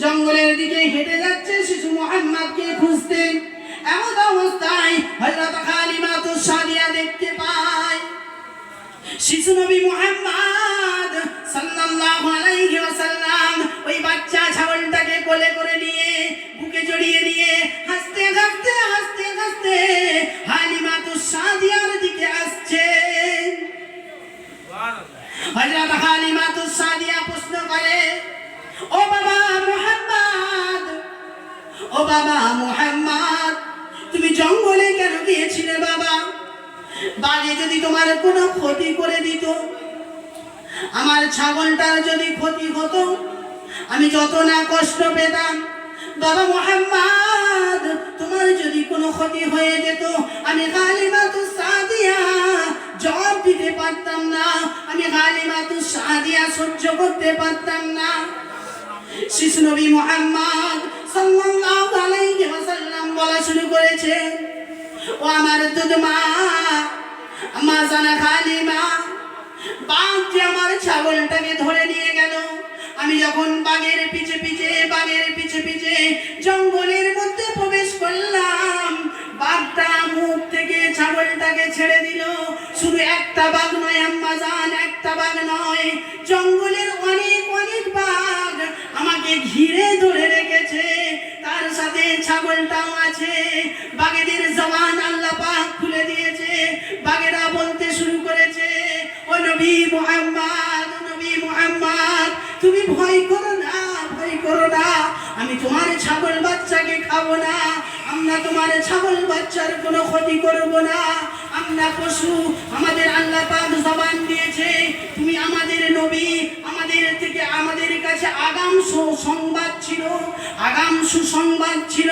জঙ্গলের দিকে হেঁটে যাচ্ছে শিশু মুহাম্মদকে খুঁজতে। এমন অবস্থায় হযরত হালিমাতুস সাদিয়া দেখতে পায় শিশু নবী মুহাম্মদ সাল্লাল্লাহু আলাইহি ওয়াসাল্লাম ওই বাচ্চা ছাগলটাকে কোলে করে নিয়ে বুকে জড়িয়ে নিয়ে হাসতে হাসতে হাসতে হাসতে হালিমাতুস সাদিয়ার দিকে আসছে। হযরত হালিমাতুস সাদিয়া প্রশ্ন করে, ও বাবা মুহাম্মদ, ও বাবা মুহাম্মদ, তুমি জঙ্গলে কেন গিয়েছিলে বাবা? বাঘে যদি তোমার কোনো ক্ষতি করে দিত, আমার ছাগলটার যদি ক্ষতি হতো, আমি যত না কষ্ট পেতাম। বাবা মুহাম্মদ, তোমার যদি কোনো ক্ষতি হয়ে যেত, আমি হালিমাতুস সাদিয়া জবাব দিতে পারতাম না, আমি হালিমাতুস সাদিয়া সহ্য করতে পারতাম না। শিশু নবী মুহাম্মদ সাল্লাল্লাহু আলাইহি ওয়াসাল্লাম বলা শুরু করেছে, ও আমার দুধ মা, মা জানা হালিমা, বাঘ যে আমার ছাগলটাকে ধরে নিয়ে গেল। আমি যখন বাঘের পিছে পিছে জঙ্গলের মধ্যে প্রবেশ করলাম, বাঘটা মুখ থেকে ছাগলটাকে ছেড়ে দিল। শুধু একটা বাঘ নয় আম্মা জান, একটা বাঘ নয়, জঙ্গলের অনেক অনেক বাঘ আমাকে ঘিরে ধরে রেখেছে। তার সাথে ছাগলটাও আছে। বাঘেদের জবান আল্লাহ পাক খুলে দিয়েছে। বাঘেরা বলতে শুরু করেছে, ও নবী মুহাম্মদ, ও নবী মুহাম্মদ, তুমি ভয় করো না, ভয় করো না, আমি তোমার ছাগল বাচ্চাকে খাবো না, আমরা তোমার ছাগল বাচ্চার কোনো ক্ষতি করব না। আমরা পশু, আমাদের আল্লাহ পাক জবান দিয়েছে, তুমি আমাদের নবী, আমাদের থেকে আমাদের কাছে আগাম সুসংবাদ ছিল, আগাম সুসংবাদ ছিল।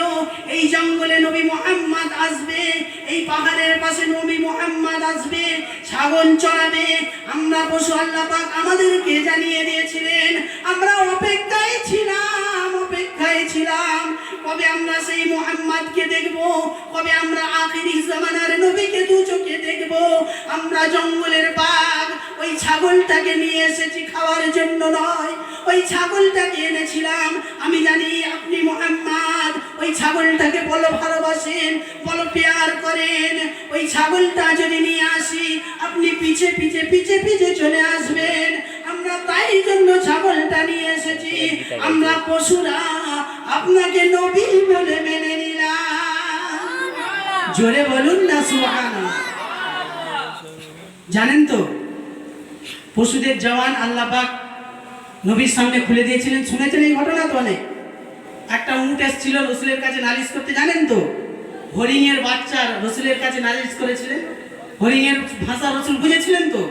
এই জঙ্গলে নবী মুহাম্মদ আসবে, এই পাহাড়ের পাশে নবী মুহাম্মদ আসবে, ছাগল চড়াবে। আমরা পশু আল্লাহ পাক আমাদেরকে জানিয়ে দিয়েছিলেন। আমরা অপেক্ষায় ছিলাম, অপেক্ষায় ছিলাম, কবে আমরা সেই মুহাম্মদকে দেখব, কবে আমরা আখিরি জামানার নবীকে দু চোখে দেখব। আমরা জঙ্গলের বাঘ ওই ছাগলটাকে নিয়ে এসেছি খাওয়ার জন্য নয়, ওই ছাগলটাকে এনেছিলাম। আমি জানি আপনি মুহাম্মদ ওই ছাগলটাকে বলো ভালোবাসেন, বলো প্যার করেন। ওই ছাগলটা যদি নিয়ে আসি, আপনি পিছে পিছে পিছে পিছে চলে আসবেন। আমরা তাই জন্য ছাগলটা নিয়ে এসেছি। আমরা পশুরা আপনাকে নবী বলে মেনে নিলাম। জোরে বলুন না সুবহানাল্লাহ। জানেন তো পশুদের জবান আল্লাহ পাক নবীর সামনে খুলে দিয়েছিলেন। শুনেছেন এই ঘটনা তো অনেক। একটা উট এসেছিল রাসূলের কাছে নালিশ করতে, জানেন তো? হরিণের বাচ্চা রাসূলের কাছে নালিশ করেছিলেন। হরিণের ভাষা রাসূল বুঝেছিলেন তো?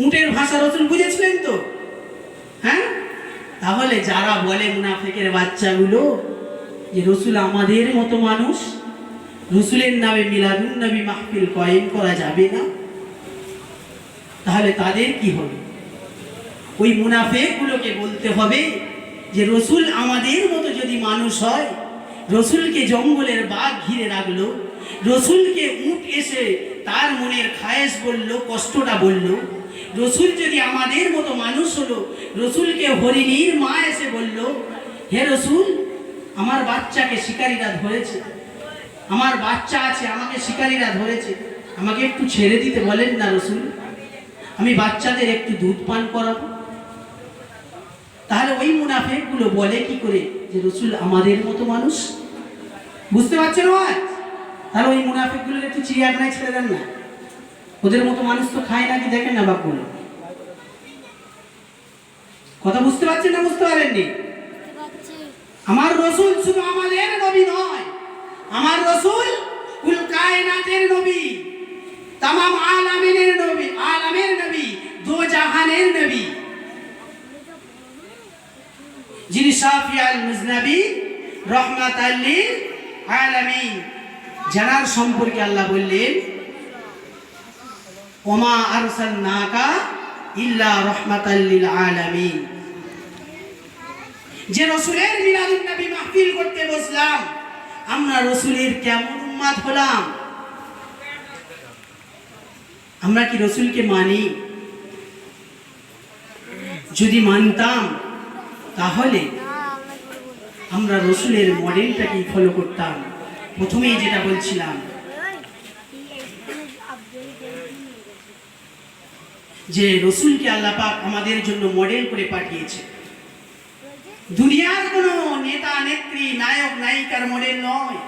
উটের ভাষা রাসূল বুঝেছিলেন তো? হ্যাঁ, তাহলে যারা বলে মুনাফিকের বাচ্চাগুলো যে রাসূল আমাদের মতো মানুষ, রাসূলের নামে মিলাদুন নবী মাহফিল কায়েম করা যাবে না, তাহলে তাদের কি হবে? ওই মুনাফিকগুলোকে বলতে হবে যে রাসূল আমাদের মতো যদি মানুষ হয়, রাসূলকে জঙ্গলের বাঘ ঘিরে রাখলো, রাসূলকে উট এসে তার মনের খায়েশ বলল, কষ্টটা বলল, রাসূল যদি আমাদের মতো মানুষ হলো, রাসূলকে হরিণীর মা এসে বলল, হে রাসূল আমার বাচ্চাকে শিকারীরা ধরেছে, আমার বাচ্চা আছে, আমাকে শিকারীরা ধরেছে, আমাকে একটু ছেড়ে দিতে বলেন না রাসূল, আমি বাচ্চাদের একটু দুধ পান করাবো। তাহলে ওই মুনাফিকগুলো বলে কি করে যে রাসূল আমাদের মতো মানুষ? বুঝতে পারছেন? তাহলে ওই মুনাফিকগুলোকে একটু চিড়িয়াখানায় ছেড়ে দেন না, ওদের মতো মানুষ তো খায় নাকি দেখেন না বাপগুলো। কথা বুঝতে পারছেন না বুঝতে পারেননি? আমার রসুল শুধু আমাদের নবী নয়, আমার রসুল কুল কায়নাতের নবী, তামাম আলামিনের নবী, আলামের নবী, দো জাহানের নবী, যিনি শাফিউল মুজনাবিন রাহমাতাল লিল আলামিন, যার সম্পর্কে আল্লাহ বললেন ওমা আরসালনাকা ইল্লা রাহমাতাল লিল আলামিন। যে রসুলের মিলাদুন নবী মাহফিল করতে বসলাম, আমরা রসুলের কেমন উম্মত হলাম? আমরা কি রসুলকে মানি? যদি মানতাম তাহলে আমরা রসুলের মডেলটাকে ফলো করতাম। প্রথমেই যেটা বলছিলাম যে রসুলকে আল্লাহ পাক আমাদের জন্য মডেল করে পাঠিয়েছে। দুনিয়ার কোনো নেতা নেত্রী নায়ক নায়িকার মডেল নয়,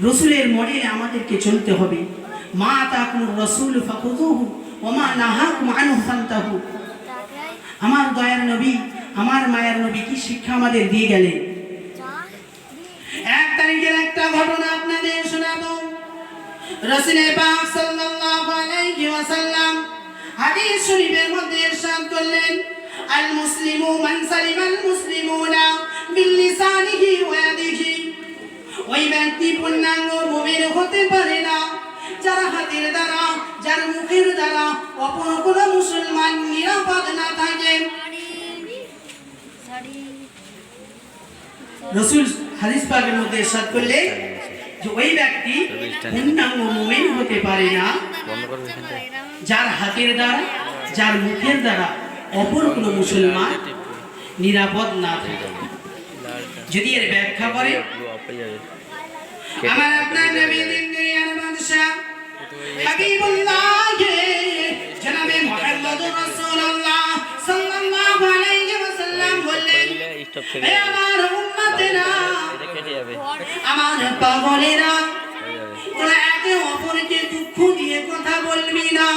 রসুলের মডেলে আমাদেরকে চলতে হবে। মা আতাকুমুর রাসূল ফাখুযুহু ওয়া মা নাহাকুম আনহু ফান্তাহু। আমার দয়ার নবী, আমার মায়ের নবী কি শিক্ষা আমাদের দিয়ে গেলেন? এক তারিখের একটা ঘটনা আপনাদের শোনাবো। রাসূল পাক সাল্লাল্লাহু আলাইহি ওয়াসাল্লাম হাদিস শরীফের মধ্যে ইরশাদ করলেন, আল মুসলিমু মান সালিমাল মুসলিমুনা বিল লিসানিহি ওয়া ইয়াদিহি। ওই ব্যক্তি পূর্ণাঙ্গ মুমিন হতে পারে না যার হাতের দ্বারা, যার মুখের দ্বারা অপর কোনো মুসলমান নিরাপদ না থাকে। রাসূল হাদিস পাকের মধ্যে ইরশাদ করলেন যে ওই ব্যক্তি পূর্ণাঙ্গ মুমিন হতে পারে না যার হাতের দ্বারা, যার মুখের দ্বারা অপর কোনো মুসলমান নিরাপদ না থাকে। যদি এর ব্যাখ্যা করে আমার আপনার নবী দিন দুনিয়ার বাদশা হাবিবুল্লাহ জনাবে মুহাম্মদুর রাসূলুল্লাহ সাল্লাল্লাহু আলাইহি ওয়াসাল্লাম বললেন, হে আমার উম্মতেরা, আমার পাগলেরা, তোরা একে অপরকে দুঃখ দিয়ে কথা বলবি না,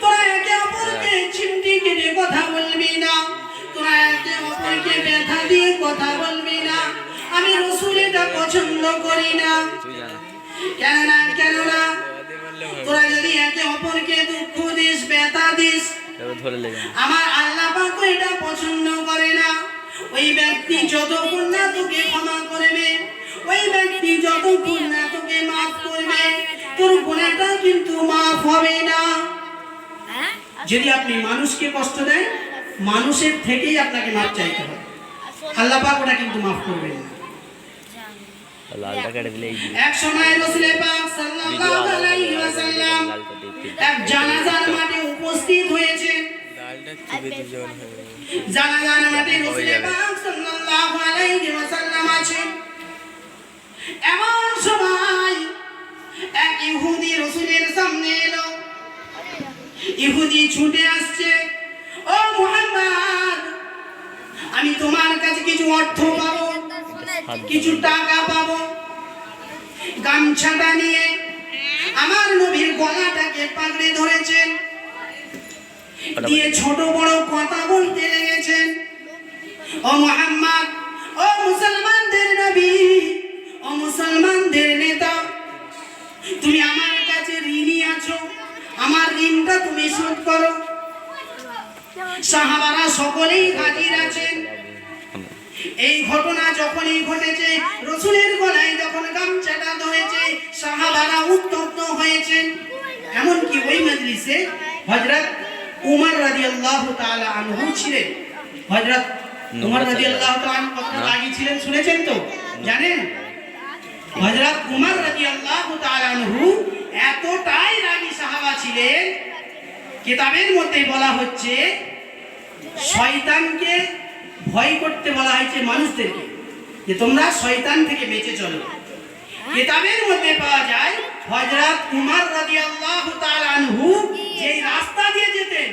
তোরা একে অপরকে চিমটি কেটে কথা বলবি না, তোরা একে অপরকে ব্যথা দিয়ে কথা বলবি না। আমি রাসূল এটা পছন্দ করি না। কেননা তোরা যদি একে অপরকে দুঃখ দিস, ব্যথা দিস, আমার আল্লাহ পাক এটা পছন্দ করে না। ওই ব্যক্তি যতক্ষণ না তোকে ক্ষমা করবে, ওই ব্যক্তি যতক্ষণ না তোকে মাফ করবে, তোর গুনাহটা কিন্তু মাফ হবে না। যদি আপনি মানুষকে কষ্ট দেন, মানুষের থেকেই আপনাকে মাফ চাইতে হবে, আল্লাহ পাক ওটা কিন্তু মাফ করবেন না। এক সময় রাসূল পাক সাল্লাল্লাহু আলাইহি ওয়াসাল্লাম এক জানাজার মাঠে উপস্থিত হয়েছে। জানাজার মাঠে রাসূল পাক সাল্লাল্লাহু আলাইহি ওয়াসাল্লাম আছেন। এমন সময় এক ইহুদি রাসূলের সামনে এলো। ইহুদি ছুটে আসছে, ও মুহাম্মদ, আমি তোমার কাছে কিছু অর্থ পাবো, কিছু টাকা পাবো। গামছাটা নিয়ে আমার নবীর গলাটাকে পাকড়ে ধরেছেন, দিয়ে ছোট বড় কথা বলতে লেগেছেন। ও মুহাম্মদ, ও মুসলমানদের নবী, ও মুসলমানদের নেতা, তুমি আমার কাছে ঋণী আছো, আমার ঋণটা তুমি শোধ করো। সাহাবারা সকলেই হাজির আছেন। এই ঘটনা যখনই ঘটেছে, রাসূলের গলায় যখন গামছাটা ধরেছে, সাহাবারা উত্তপ্ত হয়েছেন। এমনকি ওই মজলিসে হযরত উমর রাদিয়াল্লাহু তাআলা আনহু ছিলেন। হযরত উমর রাদিয়াল্লাহু তাআলা আনহু কত রাগী ছিলেন শুনেছেন তো, জানেন? হযরত উমর রাদিয়াল্লাহু তাআলা আনহু এতটাই রাগী সাহাবা ছিলেন, কিতাবের মধ্যে বলা হচ্ছে শয়তানকে ভয় করতে বলা হয়েছে মানুষদেরকে, যে তোমরা শয়তান থেকে বেঁচে চলো। কিতাবের মধ্যে পাওয়া যায় হযরত উমর রাদিয়াল্লাহু তাআলা আনহু যেই রাস্তা দিয়ে যেতেন,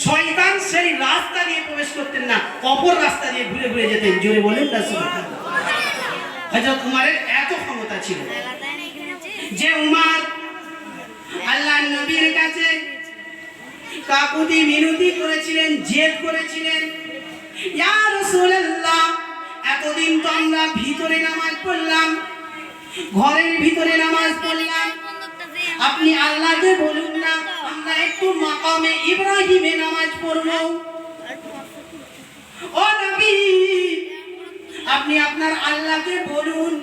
শয়তান সেই রাস্তা দিয়ে প্রবেশ করতেন না, অপর রাস্তা দিয়ে ঘুরে ঘুরে যেতেন। জোরে বলেন না সুবহানাল্লাহ। হযরত উমরের এত ক্ষমতা ছিল। যে উমার আল্লাহর নবীর কাছে কাকুতি মিনতি করেছিলেন, জেদ করেছিলেন, ইয়া রাসূলুল্লাহ, এতদিন তো আমরা ভিতরে নামাজ পড়লাম, ঘরের ভিতরে নামাজ পড়লাম, আপনি আল্লাহকে বলুন না আমরা একটু মাকামে ইব্রাহিমে নামাজ পড়ব। ও নবী, আপনি আপনার আল্লাহকে বলুন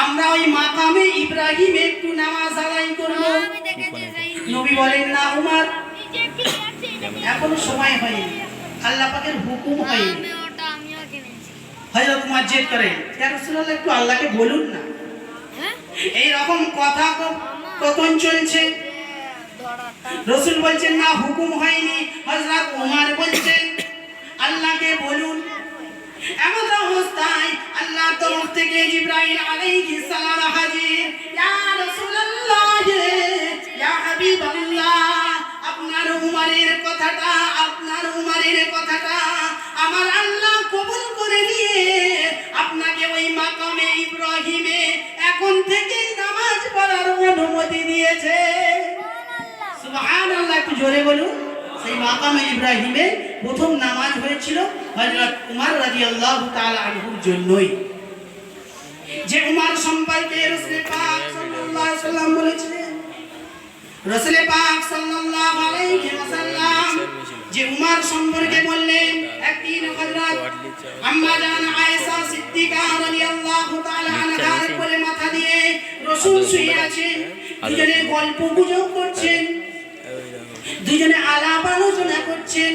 আমরা ওই মাকামে ইব্রাহিমে একটু নামাজ আদায় করব। নবী বলেন, না উমর, এখনো সময় হয়নি, আল্লাহ পাকের হুকুম হয়নি। হযরত উমর জেদ করেন, ইয়া রাসূলুল্লাহ, একটু আল্লাহকে বলুন না। এই রকম কথা কখন চলছে? রাসূল বলছেন, না হুকুম হয়নি। হযরত উমর বলছেন, আল্লাহকে বলুন। এমন অবস্থায় আল্লাহর তরফ থেকে জিবরাইল আলাইহিস সালাম হাজির। ইয়া রাসূলুল্লাহ, ইয়া হাবিবাল্লাহ, আপনার উমরের কথাটা আমার আল্লাহ কবুল করে নিয়ে আপনাকে ওই মাকামে ইব্রাহিমে এখন থেকে নামাজ পড়ার অনুমতি দিয়েছে। সুবহানাল্লাহ, একটু জোরে বলুন। সেই মাকামে ইব্রাহিমে প্রথম নামাজ হয়েছিল হযরত উমর রাদিয়াল্লাহু তাআলা আনহুর জন্যই। যে উমর সম্পর্কে রাসূল পাক সাল্লাল্লাহু আলাইহি ওয়াসাল্লাম বলেছিলেন, রাসূল পাক সাল্লাল্লাহু আলাইহি ওয়াসাল্লাম যে উমর সম্পর্কে বললেন, একদিন হযরত আম্মা জান আয়েশা সিদ্দিকা রাদিয়াল্লাহু তাআলা আনহার কোলে মাথা দিয়ে রাসূল শুয়ে আছেন, দুজনে গল্প গুজব করছেন, দুজনে আলাপ আলোচনা করছেন,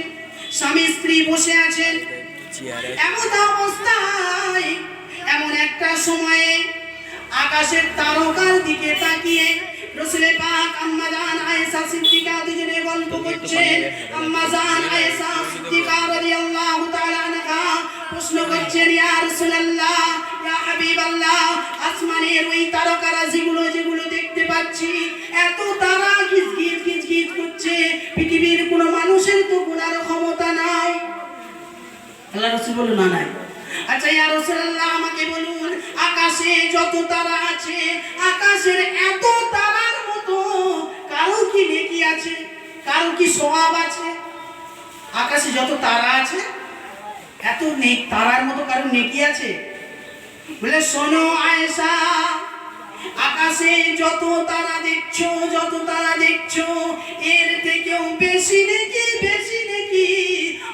স্বামী স্ত্রী বসে আছেন। এমন অবস্থায় এমন একটা সময়ে আকাশের তারকার দিকে তাকিয়ে রাসূল পাক আম্মা জান আয়েশা সিদ্দিকা দুজনে গল্প করছেন। আম্মা জান আয়েশা সিদ্দিকা রাদিয়াল্লাহু তাআলা আনহা প্রশ্ন করছেন, ইয়া রাসূলুল্লাহ, ইয়া হাবিবাল্লাহ, আসমানের ওই তারকারা যেগুলো দেখতে পাচ্ছি, এত তারা গিজ করছে, পৃথিবীর কোনো মানুষের তো গোনার ক্ষমতা নাই। আল্লাহ রাসূল বললেন, না নাই। আচ্ছা ইয়া রাসূলুল্লাহ, আমাকে বলুন, আকাশে যত তারা আছে, আকাশের এত তারার মতো কারো কি নেকি আছে, কারো কি সওয়াব আছে? আকাশে যত তারা আছে, এত তারার মতো কারো নেকি আছে? বলে, শোনো আয়েশা, আকাশে যত তারা দেখছো এর থেকেও বেশি নেকি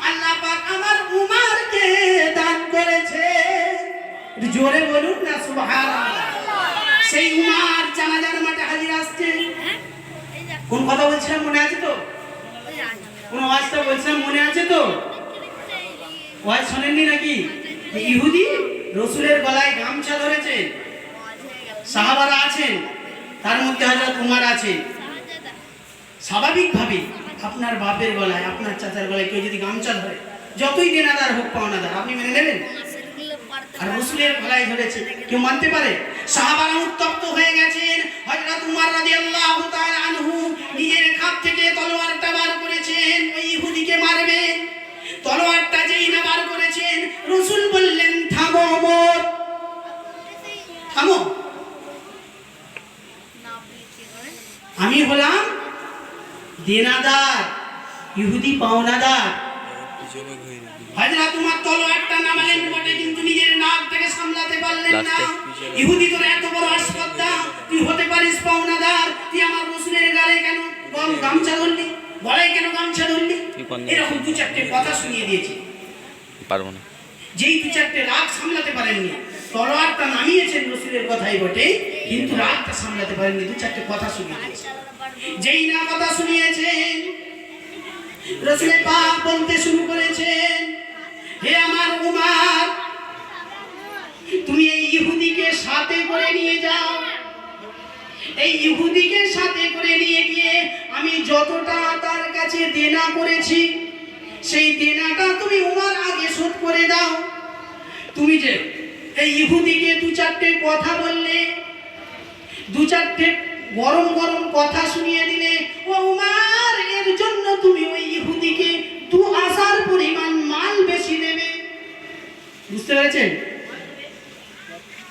আল্লাহ পাক আমার উমরকে দান করেছে। জোরে বলুন না সুবহানাল্লাহ। সেই উমর জানাজার মাঠে হাজির আসছে। কোন কথা বলছিলাম মনে আছে তো? কোন ওয়াজটা বলছিলাম মনে আছে তো? ওয়াজ শোনেননি নাকি? ইহুদি রাসূলের গলায় গামছা ধরেছে, সাহাবারা আছেন, তার মধ্যে হযরত উমর আছে। স্বাভাবিকভাবে আপনার বাপের গলায়, আপনার চাচার গলায় কেউ যদি গামছা ধরে, যতই দেনাদার হোক পাওনাদার, আপনি মেনে নেবেন? আর রাসূলের গলায় ধরেছে, কেউ মানতে পারে? সাহাবারা উত্তপ্ত হয়ে গেছেন। হযরত উমর রাদিয়াল্লাহু তাআলা আনহু নিজের খাপ থেকে তলোয়ারটা বার করেছেন, ওই ইহুদিকে মারবেন। তলোয়ারটা যেই না বার করেছেন, রাসূল বললেন, থামো ওমর, থামো, আমি হলাম দেনাদার, ইহুদি পাওনাদার। হযরত উমর তলোয়ারটা নামালেন বটে, কিন্তু নিজের নাকটাকে সামলাতে পারলেন না। ইহুদি, তোর এত বড় আসপদ্দা, তুই হতে পারিস পাওনাদার, তুই আমার রাসূলের গালে কেন গামছা ধরলি, গলায় কেন গামছা ধরলি? এরকম দু চারটে কথা শুনিয়ে দিয়েছি, পারবো না। যেই দু চারটে রাগ সামলাতে পারেননি, তলোয়ারটা নামিয়েছেন রাসূলের কথাই বটে, কিন্তু রাগটা সামলাতে পারেননি, দু চারটে কথা শুনিয়ে দিয়েছে। যেই না কথা শুনিয়েছেন, রাসূল পাক বলতে শুরু করেছেন, হে আমার উমর, তুমি এই ইহুদিকে সাথে করে নিয়ে যাও। এই ইহুদিকে সাথে করে নিয়ে গিয়ে আমি যতটা তার কাছে দেনা করেছি, সেই দেনাটা তুমি উমর আগে শোধ করে দাও। তুমি যে এই ইহুদিকে দু চারটে কথা বললে, দু চারটে গরম গরম কথা শুনিয়ে দিলে, ও উমর, এর জন্য তুমি ওই ইহুদিকে 2 আসার পরিমাণ মাল বেশি দেবে। বুঝতে পেরেছেন?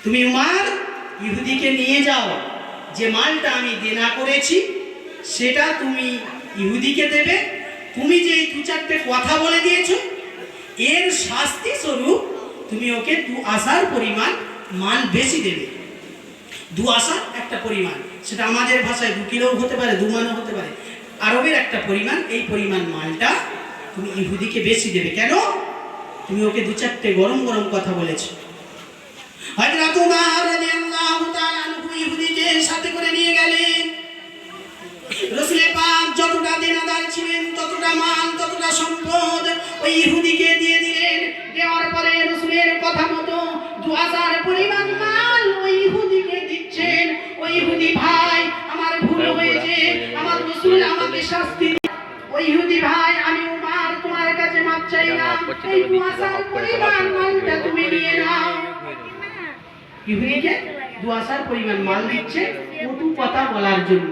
তুমি উমর ইহুদিকে নিয়ে যাও, যে মালটা আমি দেনা করেছি সেটা তুমি ইহুদিকে দেবে। তুমি যে এই 2-4টে কথা বলে দিয়েছো, এর শাস্তি স্বরূপ তুমি ওকে 2 আসার পরিমাণ মাল বেশি দেবে। 2 আসা একটা পরিমাণ, সেটা আমাদের ভাষায় 2 কিলোও হতে পারে, 2 মানও হতে পারে। আরবের একটা পরিমাণ, এই পরিমাণ মালটা তুমি ইহুদিকে বেশি দেবে। কেন? তুমি ওকে 2-4টে গরম গরম কথা বলেছো। হযরত ওমর রাদিয়াল্লাহু তাআলা আনহু ইহুদিকে সাথে করে নিয়ে গেলেন। রাসূল পাক যতটা দেনাদার ছিলেন, ততটা মাল, ততটা সম্পদ ওই ইহুদিকে দিয়ে দিলেন। দেওয়ার পরে রাসূলের কথা মতো 2000 পরিমাণ মাল ওই ইহুদিকে দিচ্ছেন। ওই ইহুদি ভাই, আমার ভুল হয়েছে, আমার রাসূল আমাকে শাস্তি দিন। ওই ইহুদি ভাই, আমি ওমর তোমার কাছে মাপ চাইলাম, এই 2000 পরিমাণ মালটা তুমি নিয়ে নাও। ইহুদিকে 2000 পরিমাণ মাল দিচ্ছে কটু কথা বলার জন্য।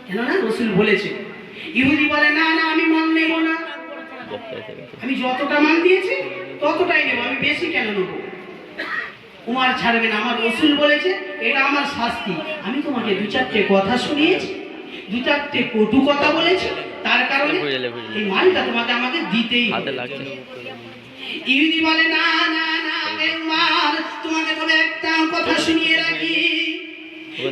কেননা রাসূল বলেছে। ইহুদি বলে, না না, আমি মাল নেব না, আমি যতটা মাল দিয়েছি ততটাই নেব, আমি বেশি কেন নেব? উমার ছাড়বে না, আমার রাসূল বলেছে, এটা আমার শাস্তি। আমি তোমাকে 2-4টে কথা শুনিয়েছি, 2-4টে কটু কথা বলেছি, তার কারণে এই মালটা তোমাকে আমাকে দিতেই হবে। ইহুদি বলে, না না না উমর, তোমাকে তবে একটা কথা শুনিয়ে রাখি,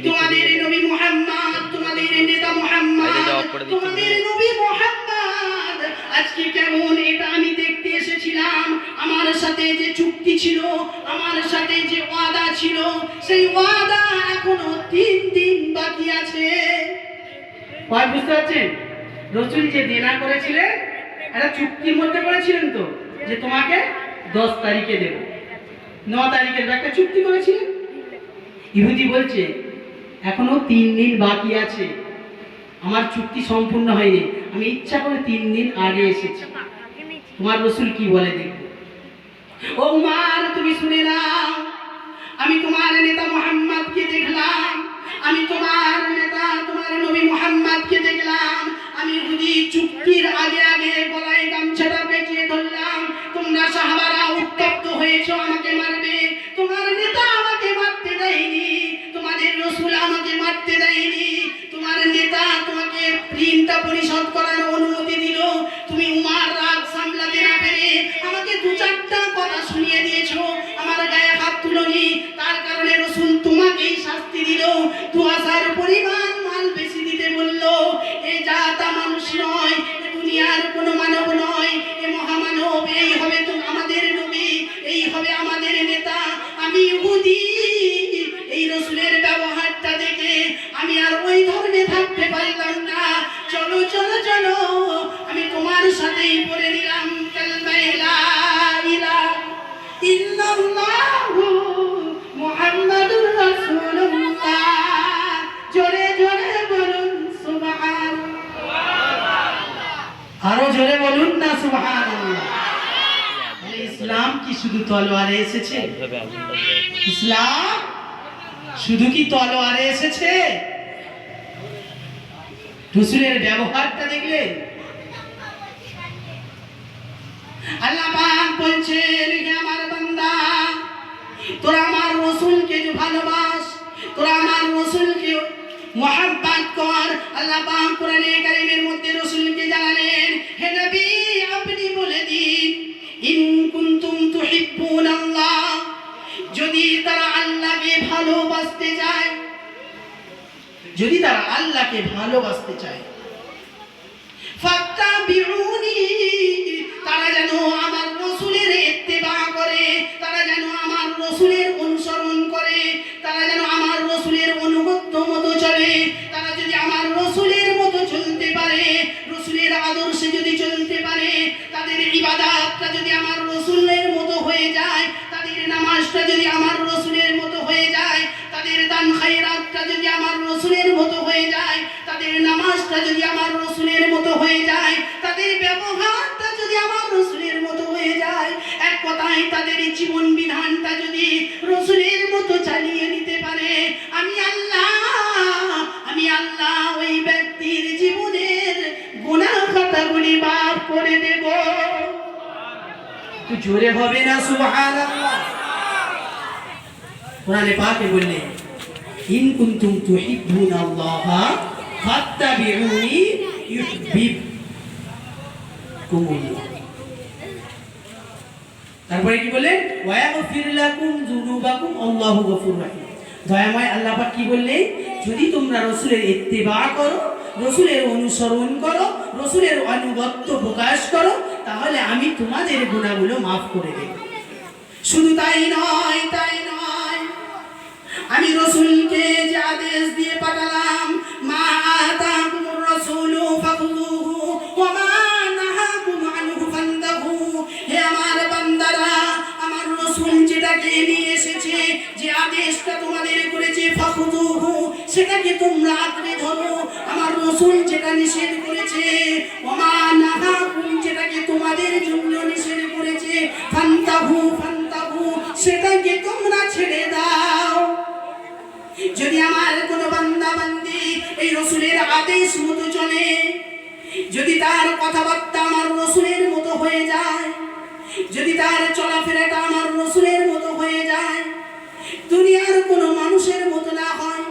তোমাদের নবী মুহাম্মদ, তোমাদের নেতা মুহাম্মদ, তোমাদের নবী মুহাম্মদ আজকে কেমন, এটা আমি দেখতে এসেছিলাম। আমার সাথে যে চুক্তি ছিল, আমার সাথে যে ওয়াদা ছিল, সেই ওয়াদা এখনো 3 দিন বাকি আছে। কয় বুঝতে পারছেন? রাসূল যে দেনা করেছিলেন, একটা চুক্তির মধ্যে করেছিলেন তো, যে তোমাকে 10 তারিখে দেব, 9 তারিখের একটা চুক্তি করেছিলেন। ইহুদি বলছে এখনো 3 দিন বাকি আছে, আমার চুক্তি সম্পূর্ণ হয়নি, আমি ইচ্ছা করে 3 দিন আগে এসেছি। তোমার রাসূল কি বলে দেখো। ও উমর, তুমি শুনে নাও, আমি তোমার নেতা মুহাম্মদকে দেখলাম, আমি তোমার নেতা, তোমার নবী মুহাম্মদকে দেখলাম, আমি ইহুদি চুক্তির আগে আগে গলায় গামছাটা পেঁচিয়ে ধরলাম। তোমরা সাহাবারা উত্তপ্ত হয়েছো, আমাকে মারবে, তোমার নেতা আমাকে মারতে দেয়নি, তোমাদের রাসূল আমাকে মারতে দেয়নি, তোমার নেতা তোমাকে ঋণটা পরিশোধ করার অনুমতি দিল, তুমি উমর রাগ সামলাতে না পেরে আমাকে 2-4টা কথা শুনিয়ে দিয়েছো, আমার গায়ে হাত তুলোনি, তার কারণে রাসূল তোমাকেই শাস্তি দিল, 2000 পরিমাণ মাল বেশি দিতে বলল। এই জাত মানুষ নয়, দুনিয়ার কোনো মানব নয়, এ মহামানব, এই হবে তো আমাদের নবী, এই হবে আমাদের নেতা। আমি ইহুদি, এই রাসূলের ব্যবহারটা দেখে আমি আর ওই ধর্মে থাকতে পারলাম না। চলো চলো চলো, আমি তোমার সাথেই পড়ে নিলাম কালমা লা ইলাহা ইল্লাল্লাহু মুহাম্মাদুর রাসূলুল্লাহ। জোরে জোরে বলুন সুবহানাল্লাহ, আরো জোরে বলুন না সুবহানাল্লাহ। ইসলাম কি শুধু তলোয়ারে এসেছে? ইসলাম শুধু কি তলোয়ারে এসেছে? রাসূলের ব্যবহারটা দেখলেন? আল্লাহ পাক বলছেন, হে আমার বান্দা, তোরা আমার রাসূলকে ভালোবাস, তোরা আমার রাসূলকে মহব্বত কর। আল্লাহ পাক কোরআনে কারীমের মধ্যে রাসূলকে জানালেন, হে নবী, আপনি বলে দিন, ইন কুনতুম তুহিব্বুনাল্লাহ, যদি তারা আল্লাহকে ভালোবাসতে চায়, যদি তারা আল্লাহকে ভালোবাসতে চায়, ফাত্তাবিউনি, তারা যেন আমার রাসূলের ইত্তেবা করে, তারা যেন আমার রাসূলের অনুসরণ করে, তারা যেন আমার রাসূলের অনুগত্য মতো চলে। তারা যদি আমার রাসূলের মতো চলতে পারে, রাসূলের আদর্শে যদি চলতে পারে, তাদের ইবাদতটা যদি আমার রাসূলের মতো হয়ে যায়, তাদের নামাজটা যদি আমার রাসূলের মতো হয়ে যায়, তাদের দান খায়রাতটা যদি আমার রাসূলের মতো হয়ে যায়, তাদের নামাজটা যদি আমার রাসূলের মতো হয়ে যায়, তাদের ব্যবহারটা যদি আমার রাসূলের মতো হয়ে যায়, এক কথায় তাদের জীবন বিধানটা যদি রাসূলের মতো চালিয়ে নিতে পারে, আমি আল্লাহ ওই ব্যক্তির জীবনের গুনাহ খাতাগুলি মাফ করে দেব। তো জোরে হবে না সুবহানাল্লাহ? কোরআনে পাকে বললেন, ইন কুনতুম তুহিব্বুনাল্লাহা ফাত্তাবিউনি ইউহিব্বুকুমুল্লাহ। তারপরে কি বলে ওয়ায়াগফির লাকুম যুনুবাকুম আল্লাহু গফুরুর রহিম। দয়াময় আল্লাহ পাক কি বললেন, যদি তোমরা রাসূলের ইত্তেবা করো, রাসূলের অনুসরণ করো, রাসূলের আনুগত্য প্রকাশ করো, তাহলে আমি তোমাদের গুনাহগুলো maaf করে দেব। শুধু তাই নয়, আমি রাসূলকে যে আদেশ দিয়ে পাঠালাম, মা আতাকুমুর রাসূলু ফাখুযুহু ওয়া মা নাহাকুম আনহু ফান্তাহু। হে আমার বান্দারা, আমার রাসূল যেটাকে নিয়ে এসেছে, যে আদেশটা তোমাদের করেছে, ফাখুযুহু, সেটাকে তোমরা আঁকড়ে ধরো। আমার রাসূল যেটা নিষেধ করেছে, ওয়া মা নাহাকুম, যেটাকে তোমাদের জন্য নিষেধ করেছে, ফান্তাহু, সেটাকে তোমরা ছেড়ে দাও। যদি আমার কোন বান্দা বান্দি এই রাসূলের আদেশ মতো চলে, যদি তার কথাবার্তা আমার রাসূলের মতো হয়ে যায়, যদি তার চলাফেরাটা আমার রাসূলের মতো হয়ে যায়, দুনিয়ার কোনো মানুষের মতো না হয়,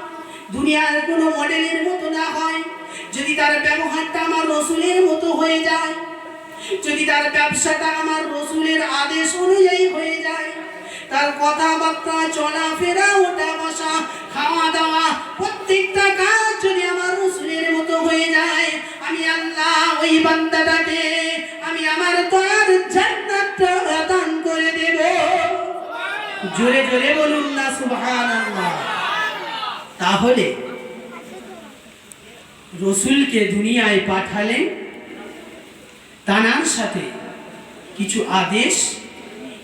দুনিয়ার কোনো মডেলের মতো না হয়, যদি তার ব্যবহারটা আমার রাসূলের মতো হয়ে যায়, যদি তার ব্যবসাটা আমার রাসূলের আদেশ অনুযায়ী হয়ে যায়, তার কথাবার্তা, চলাফেরা, ওঠা বসা, খাওয়া দাওয়া, প্রত্যেকটা কাজ যদি আমার রাসূলের মতো হয়ে যায়, আমি আল্লাহ ওই বান্দাটাকে আমি আমার দয়ার জান্নাতটা দান করে দেব। জোরে জোরে বলুন না সুবহানাল্লাহ। তাহলে রাসূলকে দুনিয়ায় পাঠালেন, তার সাথে কিছু আদেশ,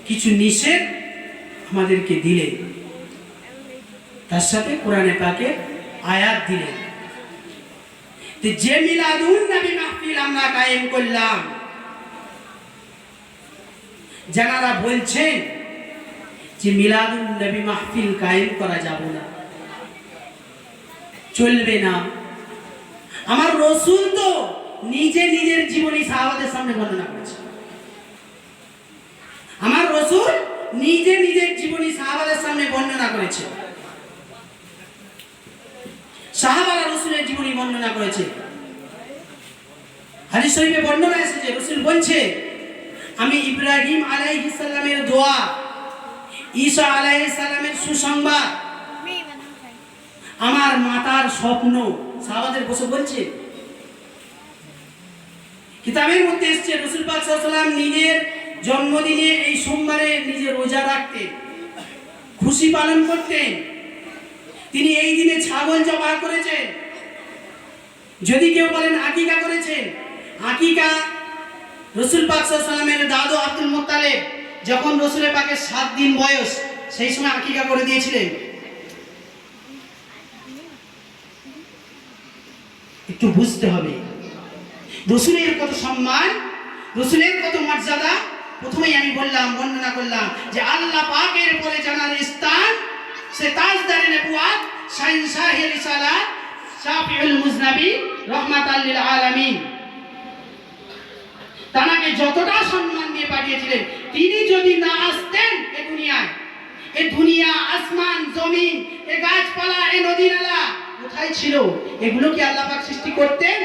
কিছু নিষেধ আমাদেরকে দিলেন, তার সাথে কোরআনে পাকে আয়াত দিলেন। যে মিলাদুন নবী মাহফিল আমরা কায়েম করলাম, যারা বলছেন যে মিলাদুন নবী মাহফিল কায়েম করা যাবে না, চলবে না, আমার রাসূল তো নিজে নিজের জীবনী সাহাবাদের সামনে বর্ণনা করেছে। আমার রাসূল নিজে নিজের জীবনী সাহাবাদের সামনে বর্ণনা করেছে, সাহাবারা রাসূলের জীবনী বর্ণনা করেছে। হাদিস শরীফে বর্ণনা এসেছে, রাসূল বলছে, আমি ইব্রাহিম আলাইহিস সালামের দোয়া, ঈসা আলাইহিস সালামের সুসংবাদ, আমার মাতার স্বপ্ন, সাহাবাদের বসে বলছে। কিতাবের মধ্যে এসেছে রাসূল পাক সাল্লাল্লাহু আলাইহি ওয়াসাল্লাম নিজের জন্মদিনে এই সোমবারে নিজে রোজা রাখতেন, খুশি পালন করতেন। তিনি এই দিনে ছাগল জবাই করেছেন। যদি কেউ বলেন আকিকা করেছেন, আকিকা রাসূল পাক সাল্লাল্লাহু আলাইহি ওয়াসাল্লামের দাদু আব্দুল মুত্তালিব যখন রাসূলের পাকের 7 দিন বয়স, সেই সময় আকিকা করে দিয়েছিলেন। একটু বুঝতে হবে রাসূলের কত সম্মান, রাসূলের কত মর্যাদা। প্রথমেই আমি বললাম, বর্ণনা করলাম যে আল্লাহ পাকের পরে জানার স্থান, সে তাজদারে নবুয়াত, শাহিনশাহে রিসালাত, শাফিউল মুজনাবি, রাহমাতাল লিল আলামিন। তাকে যতটা সম্মান দিয়ে পাঠিয়েছিলেন, তিনি যদি না আসতেন এ দুনিয়া, আসমান, জমিন, এ গাছপালা, এ নদী নালা কোথায় ছিল? এগুলো কি আল্লাহ পাক সৃষ্টি করতেন?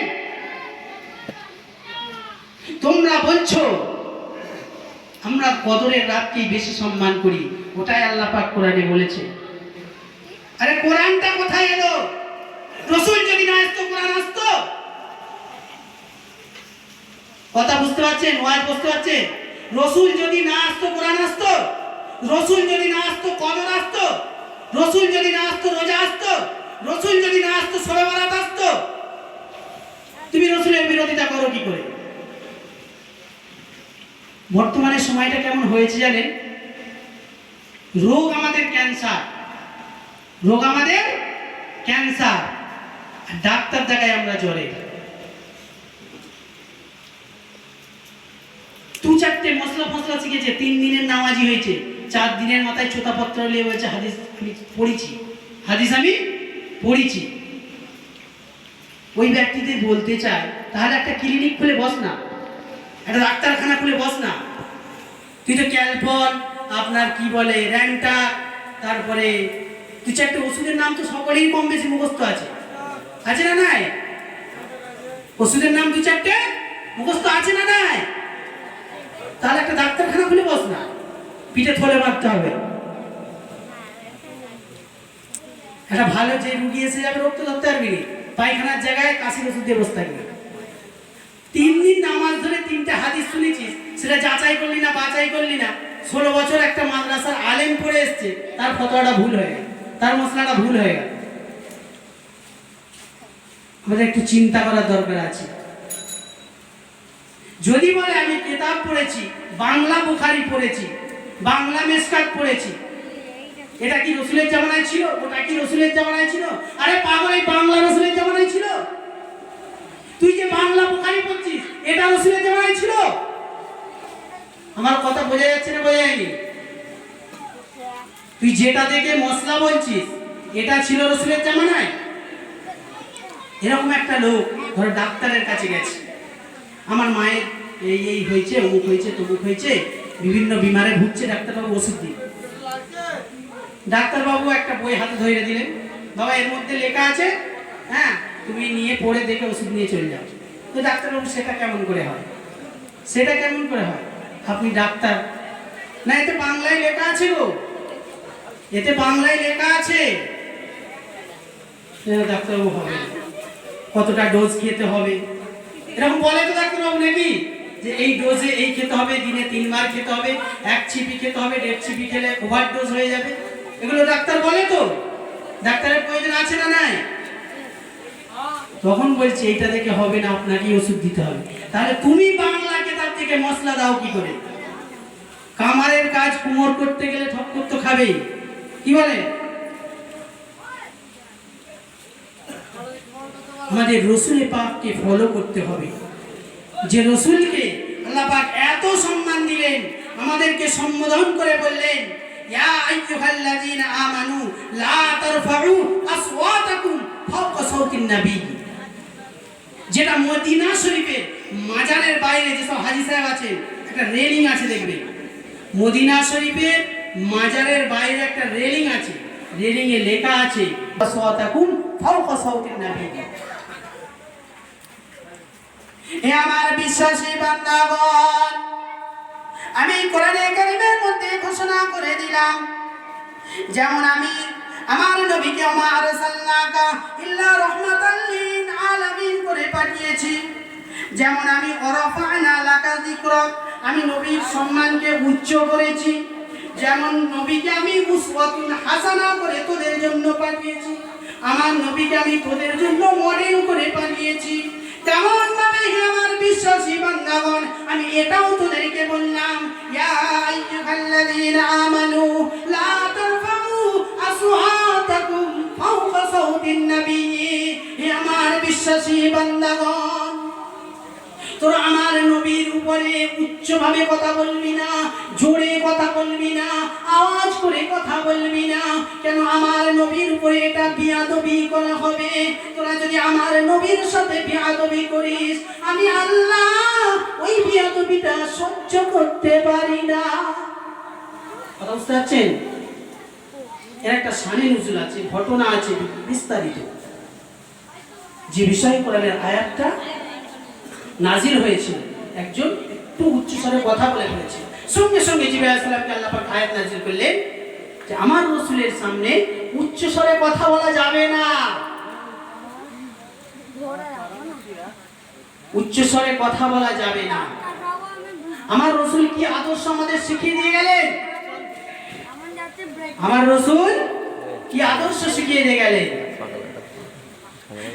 তোমরা বলছো আমরা কদরের রাতকেই বেশি সম্মান করি, ওটাই আল্লাহ পাক কোরআনে বলেছে। আরে কোরআনটা কোথায় এলো? রাসূল যদি না আসতো, কোরআন আসতো? কথা বুঝতে পারছেন? ওয়াজ বুঝতে পারছেন? রাসূল যদি না আসতো, কোরআন আসতো? রাসূল যদি না আসতো, কদর আসতো? রাসূল যদি না আসতো, রোজা আসতো? রাসূল যদি না আসতো, শবে বরাত আসতো? তুমি রাসূলের বিরোধিতা করো কি করে? বর্তমানে সময়টা কেমন হয়েছে জানেন? রোগ আমাদের ক্যান্সার, রোগ আমাদের ক্যান্সার, ডাক্তার দেখায় আমরা জ্বরে। 2-4টে মশলা ফসলা শিখেছে, 3 দিনের নামাজি হয়েছে, 4 দিনের মাথায় ছোটাপত্র নিয়ে বলছে হাদিস আমি পড়েছি, হাদিস আমি পড়েছি। ওই ব্যক্তিদের বলতে চায়, তাহলে একটা ক্লিনিক খুলে বস না, একটা ডাক্তারখানা খুলে বস না। তুই তো ক্যালপল, আপনার কি বলে র্যান্টা, তারপরে দু চারটে ওষুধের নাম তো সকলেই কম বেশি মুখস্থ আছে, আছে না নাই? ওষুধের নাম দু চারটে মুখস্থ আছে না নাই? তাহলে একটা ডাক্তারখানা খুলে বস না, পিঠে থলে মারতে হবে। একটা ভালো যে রুগী এসে যাবে রোগ তো ধরতে পারবি না, পায়খানার জায়গায় কাশির ওষুধ দিয়ে বসে থাকবে। 3 দিন নামাজ ধরে 3টে হাদিস শুনেছিস, সেটা যাচাই করলি না, বাছাই করলি না। 16 বছর একটা মাদ্রাসার আলেম পড়ে এসছে, তার ফতোয়াটা ভুল হয়ে গেল, তার মশলাটা ভুল হয়ে গেল। আমাদের একটু চিন্তা করার দরকার আছে। যদি বলে আমি কিতাব পড়েছি, বাংলা বুখারী পড়েছি, বাংলা মেশকাত পড়েছি, এটা কি রসুলের জামানায় ছিল? ওটা কি রসুলের জামানায় ছিল? আরে পাগল, এই বাংলা রসুলের জামানায় ছিল। তুই যে বাংলা বুখারী পড়ছিস, এটা রসুলের জামানায় ছিল? আমার কথা বোঝা যাচ্ছে না, বোঝা যায়নি? তুই যেটা দেখে মশলা বলছিস, এটা ছিল রসুলের জামানায়? এরকম একটা লোক ধরো ডাক্তারের কাছে গেছে, আমার মায়ের এই এই হয়েছে, অমুক হয়েছে, তমুক হয়েছে, বিভিন্ন বিমারে ভুগছে, ডাক্তারবাবু ওষুধ দিন। ডাক্তারবাবু একটা বই হাতে ধরে দিলেন, বাবা এর মধ্যে লেখা আছে, হ্যাঁ তুমি নিয়ে পড়ে দেখে ওষুধ নিয়ে চলে যাও। তো ডাক্তারবাবু সেটা কেমন করে হয়? সেটা কেমন করে হয়? আপনি ডাক্তার না, এতে বাংলায় লেখা আছে গো, এতে বাংলায় লেখা আছে। ডাক্তারবাবু হবে কতটা ডোজ খেতে হবে এরকম বলে তো ডাক্তারবাবু নাকি? যে এই ডোজে এই খেতে হবে, দিনে 3 বার খেতে হবে, 1 ছিপি খেতে হবে, 1.5 ছিপি খেলে ওভারডোজ হয়ে যাবে, এগুলো ডাক্তার বলে তো? ডাক্তারের প্রয়োজন আছে না নাই? তখন বলছে এইটা দেখে হবে না, আপনাকে ওষুধ দিতে হবে। তাহলে তুমি বাংলা কিতাব থেকে মশলা দাও কি করে? কামারের কাজ কুমোর করতে গেলে ঠক্কর তো খাবেই, কি বলে? আমাদের রসুল পাককে ফলো করতে হবে। যে রসুলকে আল্লাহ পাক এত সম্মান দিলেন, আমাদেরকে সম্বোধন করে বললেন, ইয়া আইয়ুহাল্লাযীনা আমানু লা তারফাউ আসওয়াতাকুম ফাওকা সাওতিন নবী। যেটা মদিনা শরীফের মাজারের বাইরে যেসব হাজী সাহেব আছেন, একটা রেলিং আছে দেখবে, মদিনা শরীফের মাজারের বাইরে একটা রেলিং আছে, রেলিং এ লেখা আছে আসওয়াতাকুম ফাওকা সাওতিন নবী। হে আমার বিশ্বাসী বান্দাগণ, আমি কোরআনে কারীমের মধ্যে ঘোষণা করে দিলাম, যেমন আমি আমার নবীকে ওমা আরসালনাকা ইল্লা রাহমাতাল লিল আলামিন করে পাঠিয়েছি, যেমন আমি ওয়ারাফা'না লাকা যিকরাক, আমি নবীর সম্মানকে উচ্চ করেছি, যেমন নবীকে আমি উসওয়াতুন হাসানা করে তোদের জন্য পাঠিয়েছি, আমার নবীকে আমি তোদের জন্য মডেল করে পাঠিয়েছি, তেমন ভাবে আমার বিশ্বাসী বান্দাগণ আমি এটাও তোদেরকে বললাম, ইয়া আইয়ুহাল্লাযীনা আমানু লা তারফাউ আসওয়াতাকুম ফাওকা সাওতিন নবী। হে আমার বিশ্বাসী বান্দাগণ, তোরা আমার নবীর উপরে উচ্চভাবে কথা বলবি না, জোরে কথা বলবি না, আওয়াজ করে কথা বলবি না। কেন? আমার নবীর উপরে এটা বিয়াদবি করা হবে। তোরা যদি আমার নবীর সাথে বিয়াদবি করিস, আমি আল্লাহ ওই বিয়াদবিটা সহ্য করতে পারি না। কথা বুঝতে পারছেন? এর একটা শানে নুজুল আছে, ঘটনা আছে বিস্তারিত, যে বিষয়ে কোরআনের আয়াতটা নাজিল হয়েছিল। একজন একটু উচ্চস্বরে কথা বলে ফেলেছে, সঙ্গে সঙ্গে জিবরাইল আলাইহিস সালামকে আল্লাহ পাক আয়াত নাজিল করলেন যে আমার রাসূলের সামনে উচ্চস্বরে কথা বলা যাবে না, উচ্চস্বরে কথা বলা যাবে না। আমার রাসূল কি আদর্শ আমাদের শিখিয়ে দিয়ে গেলেন? আমার রাসূল কি আদর্শ শিখিয়ে দিয়ে গেলেন?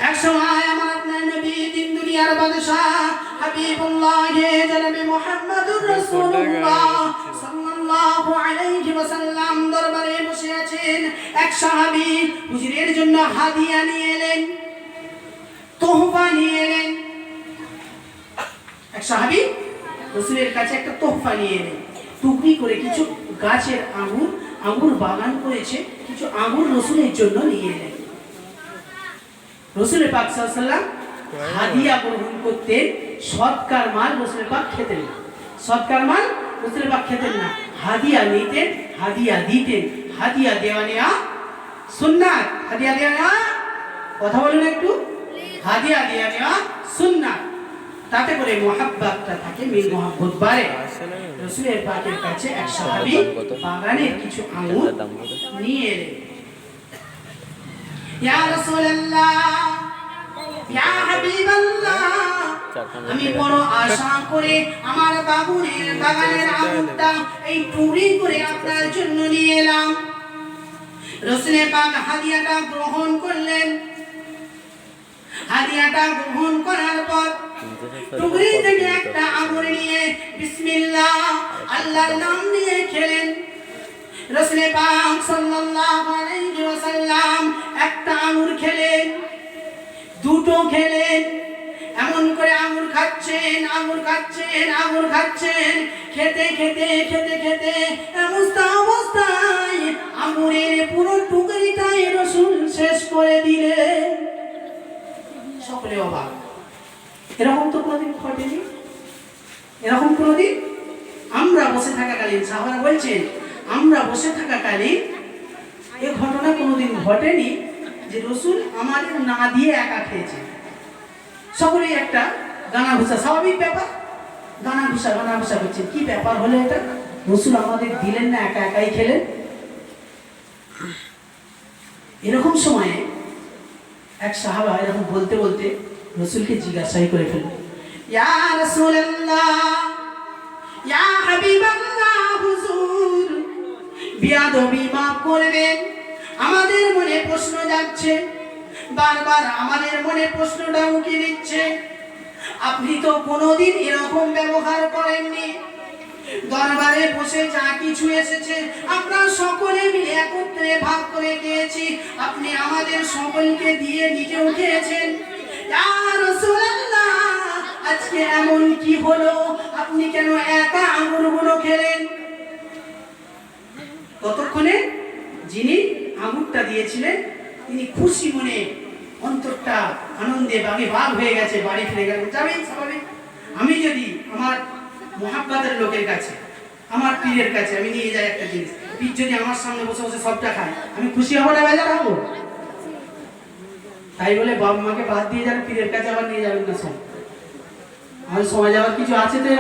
এক সময় আমার আপনার নবী দিন দুনিয়ার বাদশা হাবিবুল্লাহ জনাবে মুহাম্মদুর রাসূলুল্লাহ সাল্লাল্লাহু আলাইহি ওয়াসাল্লাম দরবারে বসে আছেন। এক সাহাবী হুজুরের জন্য হাদিয়া নিয়ে এলেন, তোহফা নিয়ে এলেন। এক সাহাবী রাসূলের কাছে একটা তোহফা নিয়ে এলেন, টুকরি করে কিছু গাছের আঙ্গুর বাগান করেছে, কিছু আঙ্গুর রাসূলের জন্য নিয়ে এলেন। রাসূল পাক সাল্লাল্লাহু আলাইহি ওয়াসাল্লাম হাদিয়া গ্রহণ করতেন, সৎকার মাল রাসূল পাক খেতেন না, সৎকার মাল রাসূল পাক খেতেন না, হাদিয়া নিতেন, হাদিয়া দিতেন, হাদিয়া দেওয়া নেওয়া সুন্নাত। হাদিয়া দিয়ে নেওয়া, কথা বলুন একটু, হাদিয়া দিয়ে নেওয়া সুন্নাত। তাতে করে মুহাব্বতটা থাকে, মিল মুহাব্বত বাড়ে। রাসূলের পাকের কাছে এক সাহাবী বাগানের কিছু আঙ্গুর নিয়ে এলেন। ইয়া রাসূলুল্লাহ, ইয়া হাবিবাল্লাহ, আমি বড় আশা করে আমার বাগানের আঙুরটা এই টুকরি করে আপনার জন্য নিয়ে এলাম। রাসূল পাক হাদিয়াটা গ্রহণ করলেন। হাদিয়াটা গ্রহণ করার পর টুকরি থেকে একটা আঙুর নিয়ে বিসমিল্লাহ আল্লাহর নাম নিয়ে খেলেন। রাসূল পাক সাল্লাল্লাহু আলাইহি ওয়াসাল্লাম একটা আঙুর খেলেন, দুটো খেলেন, এমন করে আঙুর খাচ্ছেন, আঙুর খাচ্ছেন, আঙুর খাচ্ছেন, খেতে খেতে খেতে খেতে অবস্থায় আঙুরের পুরো টুকরিটাই রাসূল শেষ করে দিলেন। সকলে অবাক, এরকম তো কোনোদিন ঘটেনি, এরকম কোনোদিন। আমরা বসে থাকাকালীন, সাহাবারা বলছেন, আমরা বসে থাকাকালীন এ ঘটনা কোনোদিন ঘটেনি যে রাসূল আমাদের না দিয়ে একা খেয়েছে। সকলেই একটা গানা ঘুষা, স্বাভাবিক ব্যাপার, গানা ঘুষা করছে, কি ব্যাপার হলো এটা, রাসূল আমাদের দিলেন না, একা একাই খেলেন। এরকম সময়ে এক সাহাবা এরকম বলতে বলতে রাসূলকে জিজ্ঞাসাই করে ফেললেন, ইয়া রাসূলুল্লাহ, ইয়া হাবিবাল্লাহ, হুজুর বিয়াদবি মাফ করবেন, আমাদের মনে প্রশ্ন যাচ্ছে, বারবার আমাদের মনে প্রশ্নটা উঠে দিচ্ছে, আপনি তো কোনোদিন এরকম ব্যবহার করেননি, দরবারে বসে যা কিছু এসেছে আমরা সকলে মিলে একত্রে ভাগ করে খেয়েছি, আপনি আমাদের সকলকে দিয়ে নিজেও খেয়েছেন। ইয়া রাসূলুল্লাহ, আজকে এমন কি হলো, আপনি কেন একা আঙুরগুলো খেলেন? ততক্ষণে যিনি আঙুরটা দিয়েছিলেন তিনি খুশি মনে, অন্তরটা আনন্দে বাগ হয়ে গেছে, বাড়ি ফিরে গেলেন। যাবেন স্বাভাবিক, আমি যদি আমার মুহাব্বতের লোকের কাছে, আমার পীরের কাছে আমি নিয়ে যাই একটা জিনিস, পীর যদি আমার সামনে বসে বসে সবটা খায়, আমি খুশি হবো না বেজার হবো? তাই বলে বাবা মাকে বাদ দিয়ে যান, পীরের কাছে আবার নিয়ে যাবেন না। সব আমার সময় যাওয়ার কিছু আছে তো।